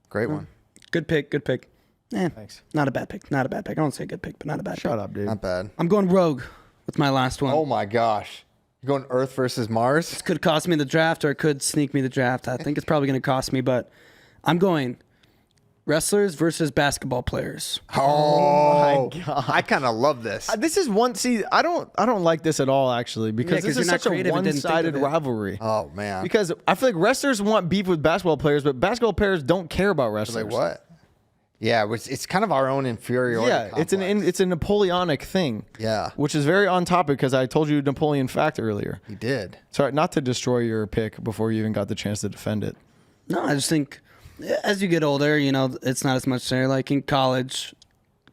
Great one. Good pick. Good pick. Thanks. Not a bad pick. Not a bad pick. I don't say good pick, but not a bad pick. Shut up, dude. Not bad. I'm going Rogue with my last one. Oh my gosh. You're going Earth versus Mars? This could cost me the draft or it could sneak me the draft. I think it's probably going to cost me, but I'm going wrestlers versus basketball players. Oh my God. I kind of love this. This is one. See, I don't like this at all, actually, because this 'cause is you're not such a creative and didn't think one-sided of it. rivalry. Oh man. Because I feel like wrestlers want beef with basketball players, but basketball players don't care about wrestlers. Like what? Yeah, it's kind of our own inferiority. Yeah, complex. it's a Napoleonic thing. Yeah. Which is very on topic because I told you Napoleon fact earlier. He did. Sorry, not to destroy your pick before you even got the chance to defend it. No, I just think as you get older, it's not as much there. Like in college,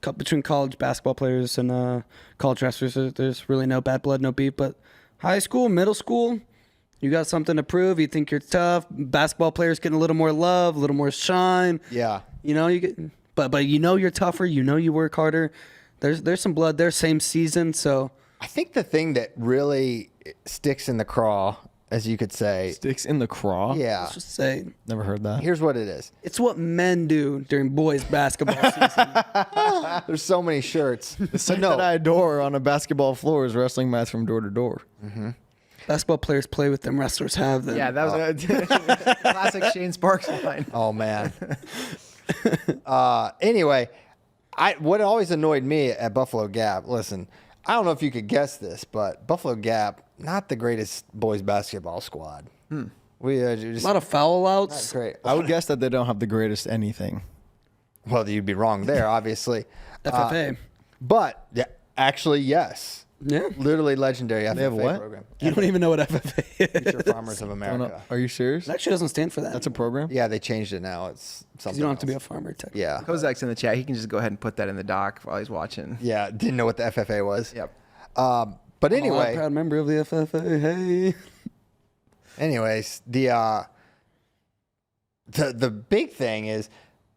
between college basketball players and college wrestlers, there's really no bad blood, no beef. But high school, middle school, you got something to prove. You think you're tough. Basketball players getting a little more love, a little more shine. Yeah. You get, but you're tougher. You work harder. There's some blood there. Same season, so I think the thing that really sticks in the craw, as you could say, Sticks in the craw? yeah. let's just say Never heard that. Here's what it is. it's what men do during boys basketball season. There's so many shirts. The sight that I adore on a basketball floor is wrestling mats from door to door. Basketball players play with them. Wrestlers have them. Yeah, that was classic Shane Sparks line. Oh man. Anyway, what always annoyed me at Buffalo Gap. Listen, I don't know if you could guess this, but Buffalo Gap, not the greatest boys basketball squad. We just a lot of foul not outs. great. I would guess that they don't have the greatest anything. Well, you'd be wrong there, obviously. FFA. But yeah, actually, yes. Yeah. Literally legendary FFA have what? program. You don't even know what FFA is. Future Farmers of America. Are you serious? It actually doesn't stand for that. That's a program? Yeah, they changed it now. It's something. You don't have to be a else. farmer, technically. Yeah. Kozak's in the chat. He can just go ahead and put that in the doc while he's watching. Yeah, didn't know what the FFA was. Yep. But I'm a anyway, proud member of the FFA. Hey. anyways, the big thing is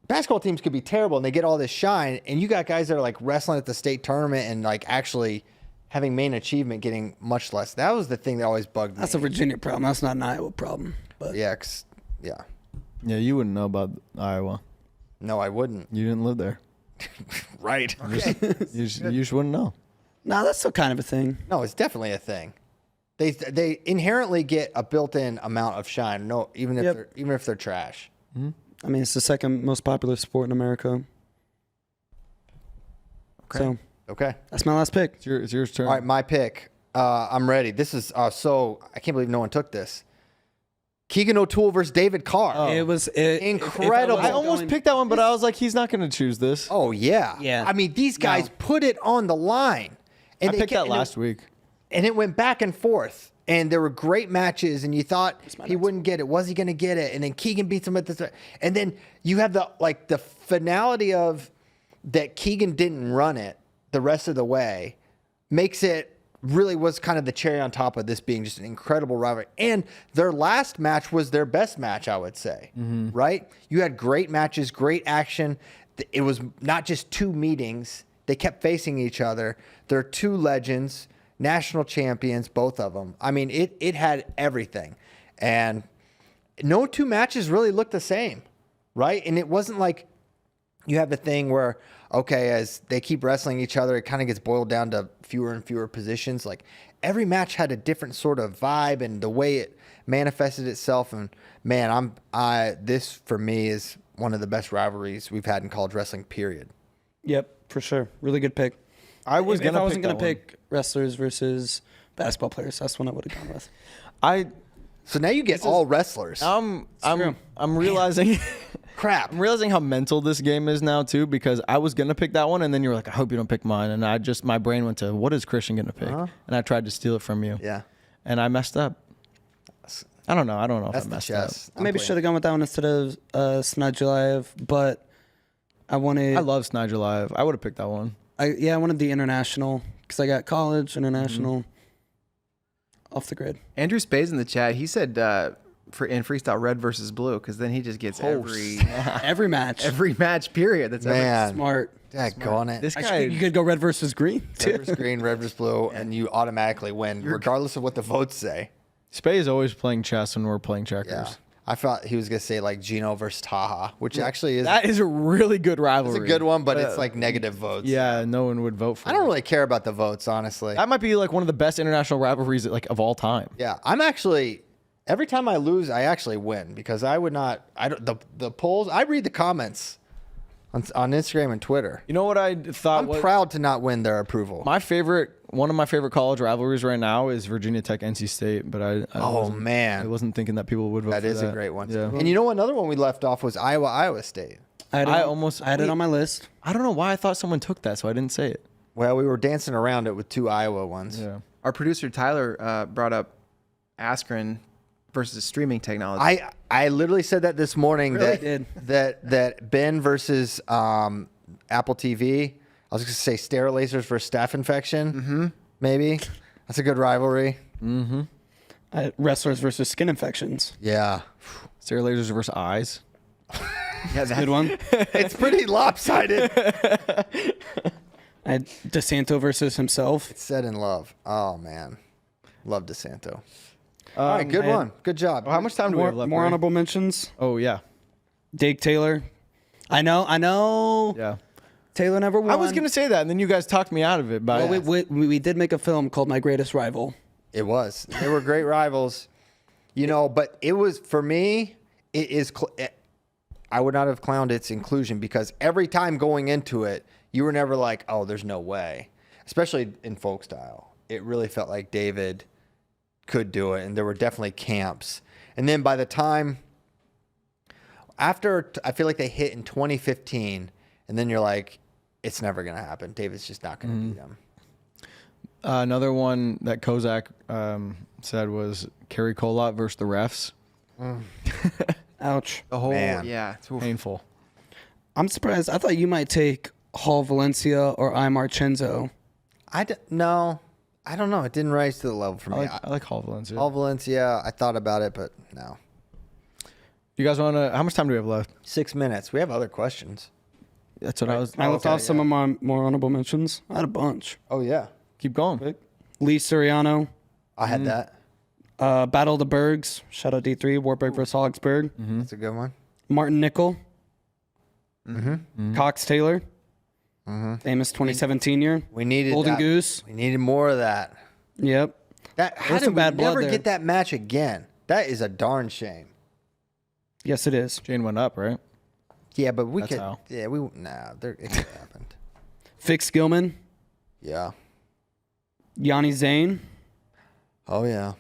basketball teams could be terrible and they get all this shine, and you got guys that are like wrestling at the state tournament and like actually having main achievement getting much less. That was the thing that always bugged me. That's a Virginia problem. That's not an Iowa problem. But yeah, Yeah, you wouldn't know about Iowa. no, I wouldn't. You didn't live there. Right. You just wouldn't know. no, that's still kind of a thing. No, it's definitely a thing. They inherently get a built-in amount of shine. No, even if they're trash. I mean, it's the second most popular sport in America. Okay. So Okay. that's my last pick. It's your turn. All right, my pick. I'm ready. This is so I can't believe no one took this. Keegan O'Toole versus David Carr. It was Incredible. I almost picked that one, but I was like, he's not going to choose this. Oh yeah. Yeah. I mean, these guys put it on the line. And I they picked kept- that last week. And it went back and forth. And there were great matches, and you thought he wouldn't get it. Was he going to get it? And then Keegan beats him at the. And then you have the finality of that Keegan didn't run it the rest of the way, makes it really was kind of the cherry on top of this being just an incredible rivalry. And their last match was their best match, I would say. Right? You had great matches, great action. It was not just two meetings. They kept facing each other. They're two legends. National champions, both of them. I mean, it had everything. And no two matches really looked the same, right? And it wasn't like you have the thing where, okay, as they keep wrestling each other, it kind of gets boiled down to fewer and fewer positions. Like every match had a different sort of vibe and the way it manifested itself. And man, this for me is one of the best rivalries we've had in college wrestling, period. Yep, for sure. Really good pick. I wasn't gonna pick wrestlers versus basketball players, that's one I would have gone with. So now you get all wrestlers. I'm realizing Crap. I'm realizing how mental this game is now too, because I was gonna pick that one and then you were like, I hope you don't pick mine, and my brain went to what is Christian gonna pick, and I tried to steal it from you. Yeah. And I messed up. I don't know if That's I the messed chess. up. Maybe should have gone with that one instead of Snadjulaev, but I wanted. I love Snidgelive. I would have picked that one. I wanted the international because I got college international off the grid. Andrew Spay's in the chat. He said in freestyle red versus blue, because then he just gets Every match. every match period. That's ever. Man. Smart. Daggone it. This Actually, you could go red versus green. Red versus green, red versus blue, and you automatically win, regardless of what the votes say. Spay is always playing chess when we're playing checkers. Yeah. I thought he was going to say like Gino versus Taha, which actually is That is a really good rivalry. it's a good one, but it's like negative votes. Yeah, no one would vote for I it. don't really care about the votes, honestly. That might be like one of the best international rivalries like of all time. Yeah, I'm actually every time I lose, I actually win because I would not. I don't the polls. I read the comments on Instagram and Twitter. You know what I thought? I'm proud to not win their approval. One of my favorite college rivalries right now is Virginia Tech NC State, but I wasn't thinking that people would vote That for is that. a great one. Yeah. And you know another one we left off was Iowa State. I had it on my list. I don't know why I thought someone took that, so I didn't say it. Well, we were dancing around it with two Iowa ones. Yeah. Our producer Tyler brought up Askren versus streaming technology. I literally said that this morning Really? that Ben versus Apple TV. I was going to say sterile lasers versus staph infection. Maybe that's a good rivalry. Wrestlers versus skin infections. Yeah, Sterile lasers versus eyes. yeah, Good one. it's pretty lopsided. I had DeSanto versus himself. It's set in love. Oh man, love DeSanto. All right, good one. Good job. How much time do we have left? More Ray? honorable mentions. Oh yeah, Dake Taylor. I know. yeah. Taylor never won. I was gonna say that, and then you guys talked me out of it. By Well, we did make a film called My Greatest Rival. It was. They were great rivals, but it was for me. It is. I would not have clowned its inclusion because every time going into it, you were never like, "Oh, there's no way." Especially in folk style, it really felt like David could do it, and there were definitely camps. And then by the time after, I feel like they hit in 2015, and then you're like, "It's never gonna happen. David's just not gonna beat him." Another one that Kozak said was Kerry Kolot versus the refs. Ouch. The whole, Man. yeah. Oof. Painful. I'm surprised. I thought you might take Hall Valencia or I Marchenzo. No, I don't know. It didn't rise to the level for me. I like Hall Valencia. All Valencia, I thought about it, but no. You guys want to? How much time do we have left? 6 minutes. We have other questions. That's what I was. I left off some of my more honorable mentions. I had a bunch. Oh, yeah. Keep going. Lee Suriano, I had that. Battle of the Bergs, shout out D3, Warburg versus Augsburg. That's a good one. Martin Nickel, Cox Taylor, famous 2017 year. We needed Golden that. Goose. We needed more of that. Yep. How There's did some we bad blood never there. get that match again? That is a darn shame. Yes, it is. Jane went up, right? Yeah, but we That's could. how. Yeah, it could have happened. Fix Gilman, Yeah. Yanni Zane, Oh yeah.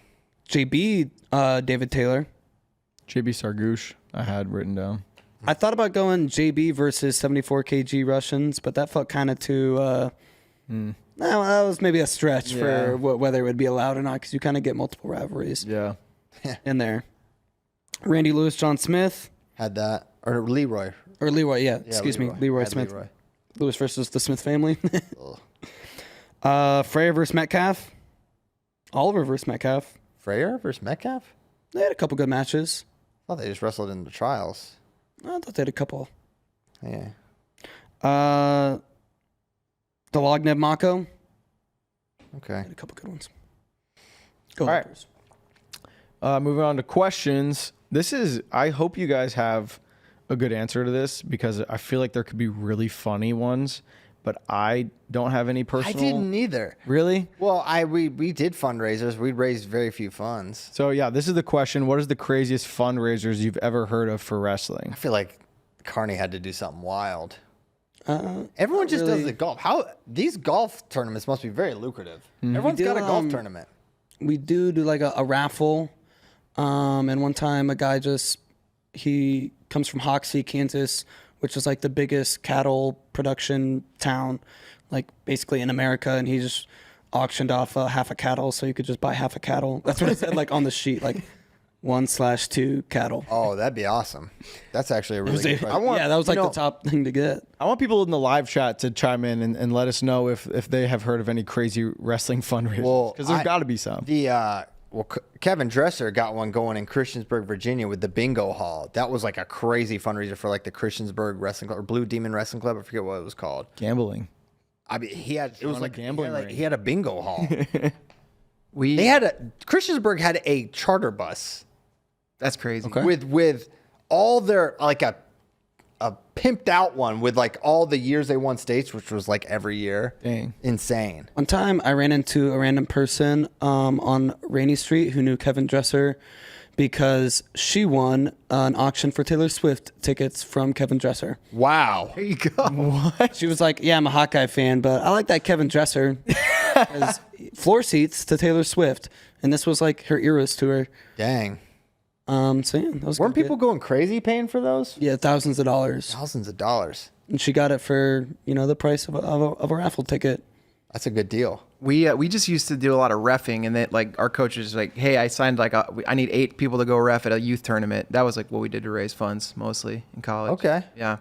JB, David Taylor. JB Sargouche, I had written down. I thought about going JB versus 74 kg Russians, but that felt kind of too. No, that was maybe a stretch for whether it would be allowed or not, because you kind of get multiple rivalries Yeah. in there. Randy Lewis, John Smith, Had that or Leroy. or Leroy. Yeah, Yeah, excuse me, Leroy Had Smith. Leroy. Lewis versus the Smith family. Ugh. Freya versus Metcalf. Oliver versus Metcalf. Freyer versus Metcalf. They had a couple good matches. I thought they just wrestled in the trials. I thought they had a couple. Yeah. Delagneb Mako. Okay. Had a couple good ones. Go All right. Lakers. Moving on to questions. I hope you guys have a good answer to this, because I feel like there could be really funny ones, but I don't have any personal. I didn't either. Really? Well, we did fundraisers. We raised very few funds. So yeah, this is the question. What is the craziest fundraisers you've ever heard of for wrestling? I feel like Carney had to do something wild. Everyone just does the golf. These golf tournaments must be very lucrative. Everyone's We got a do, golf tournament. We do like a raffle. And one time a guy he comes from Hoxie, Kansas, which is like the biggest cattle production town, like basically in America. And he just auctioned off half a cattle, so you could just buy half a cattle. That's what it said like on the sheet, like 1/2 cattle. Oh, that'd be awesome. That's actually a really good price. That was like the top thing to get. I want people in the live chat to chime in and let us know if they have heard of any crazy wrestling fundraisers, because there's got to be some. Kevin Dresser got one going in Christiansburg, Virginia with the Bingo Hall. That was like a crazy fundraiser for like the Christiansburg Wrestling Club or Blue Demon Wrestling Club. I forget what it was called. Gambling. I mean, he had gambling ring. he had a bingo hall. Christiansburg had a charter bus. That's crazy. Okay. With all their like a pimped out one with like all the years they won states, which was like every year. Dang. Insane. One time I ran into a random person on Rainy Street who knew Kevin Dresser because she won an auction for Taylor Swift tickets from Kevin Dresser. Wow. There you go. What? She was like, yeah, I'm a Hawkeye fan, but I like that Kevin Dresser. Has floor seats to Taylor Swift. And this was like her Eras tour. Dang. So yeah, that was Weren't good. people going crazy paying for those? Yeah, thousands of dollars. Thousands of dollars. And she got it for, the price of a raffle ticket. That's a good deal. We just used to do a lot of reffing, and then like our coaches like, hey, I signed I need 8 people to go ref at a youth tournament. That was like what we did to raise funds mostly in college. Okay. Yeah,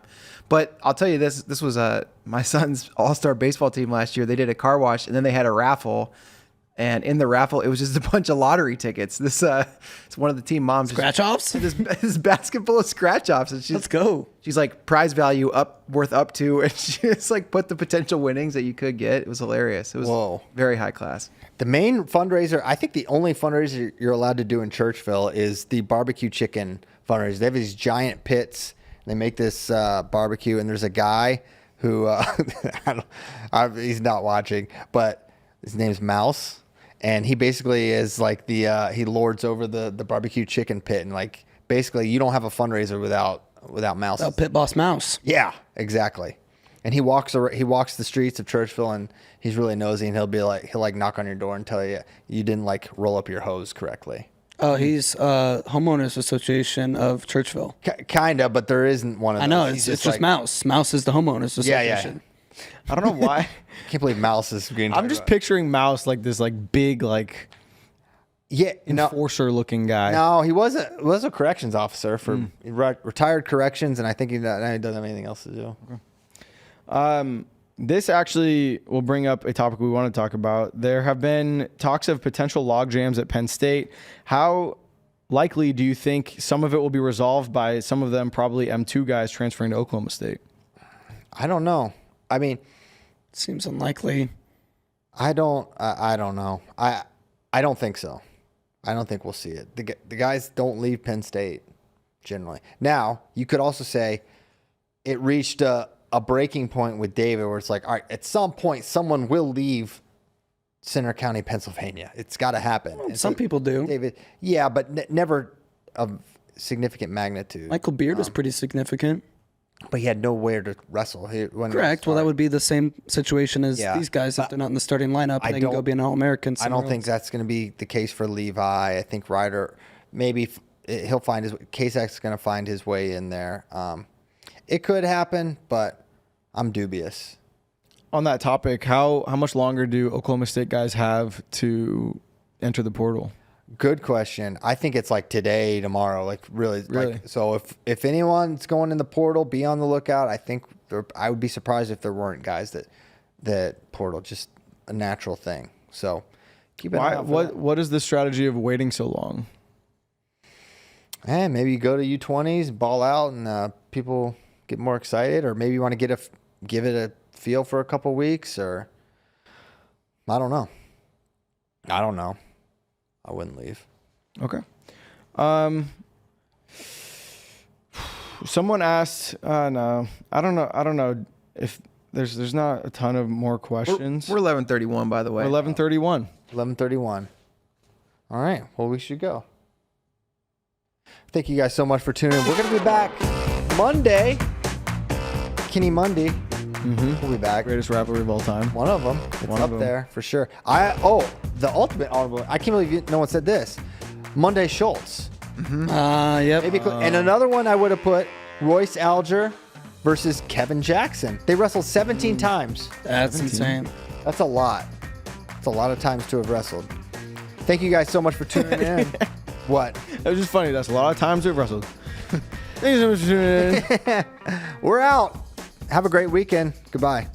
but I'll tell you this was my son's all-star baseball team last year. They did a car wash, and then they had a raffle. And in the raffle, it was just a bunch of lottery tickets. It's one of the team moms. Scratch offs? This basket full of scratch offs. And Let's go. She's like, prize value worth up to, and she just like put the potential winnings that you could get. It was hilarious. It was very high class. The main fundraiser, I think the only fundraiser you're allowed to do in Churchville is the barbecue chicken fundraiser. They have these giant pits. They make this barbecue, and there's a guy who he's not watching, but his name's Mouse. And he basically is like he lords over the barbecue chicken pit, and like basically you don't have a fundraiser without Mouse. Without Pit Boss Mouse. Yeah, exactly. And he walks the streets of Churchville, and he's really nosy, and he'll knock on your door and tell you didn't like roll up your hose correctly. Oh, he's homeowners association of Churchville. Kinda, but there isn't one of those. I know it's just Mouse. Mouse is the homeowners association. Yeah. I don't know why. Can't believe Mouse is getting. I'm just picturing Mouse like this, like big, like enforcer looking guy. No, he was a corrections officer for retired corrections, and I think he doesn't have anything else to do. Okay. This actually will bring up a topic we want to talk about. There have been talks of potential log jams at Penn State. How likely do you think some of it will be resolved by some of them probably M2 guys transferring to Oklahoma State? I don't know. I mean, seems unlikely. I don't know. I don't think so. I don't think we'll see it. The guys don't leave Penn State generally. Now, you could also say it reached a breaking point with David where it's like, all right, at some point, someone will leave Center County, Pennsylvania. It's got to happen. Well, some people do. David, yeah, but never of significant magnitude. Michael Beard was pretty significant. But he had nowhere to wrestle. Correct. Well, that would be the same situation as these guys if they're not in the starting lineup and they can go be an All-American. I don't think that's going to be the case for Levi. I think Ryder, maybe he'll find his – Kasak's going to find his way in there. It could happen, but I'm dubious. On that topic, how much longer do Oklahoma State guys have to enter the portal? Good question. I think it's like today, tomorrow, like really. Like, so if anyone's going in the portal, be on the lookout. I think I would be surprised if there weren't guys that portal, just a natural thing. So keep an eye out for that. What is the strategy of waiting so long? Maybe you go to U20s, ball out, and people get more excited, or maybe you want to give it a feel for a couple weeks, or I don't know. I wouldn't leave. Okay. Someone asked, no, I don't know if there's not a ton of more questions. We're 11:31, by the way. We're 11:31. 11:31. All right. Well, we should go. Thank you guys so much for tuning in. We're going to be back Monday. Kenny Monday. We'll be back. Greatest rivalry of all time. One of them. It's up there for sure. The ultimate honorable. I can't believe no one said this. Monday Schultz. Yep. Maybe, and another one I would have put Royce Alger versus Kevin Jackson. They wrestled 17 times. That's insane. That's a lot. It's a lot of times to have wrestled. Thank you guys so much for tuning in. What? It was just funny. That's a lot of times we've wrestled. Thank you so much for tuning in. We're out. Have a great weekend. Goodbye.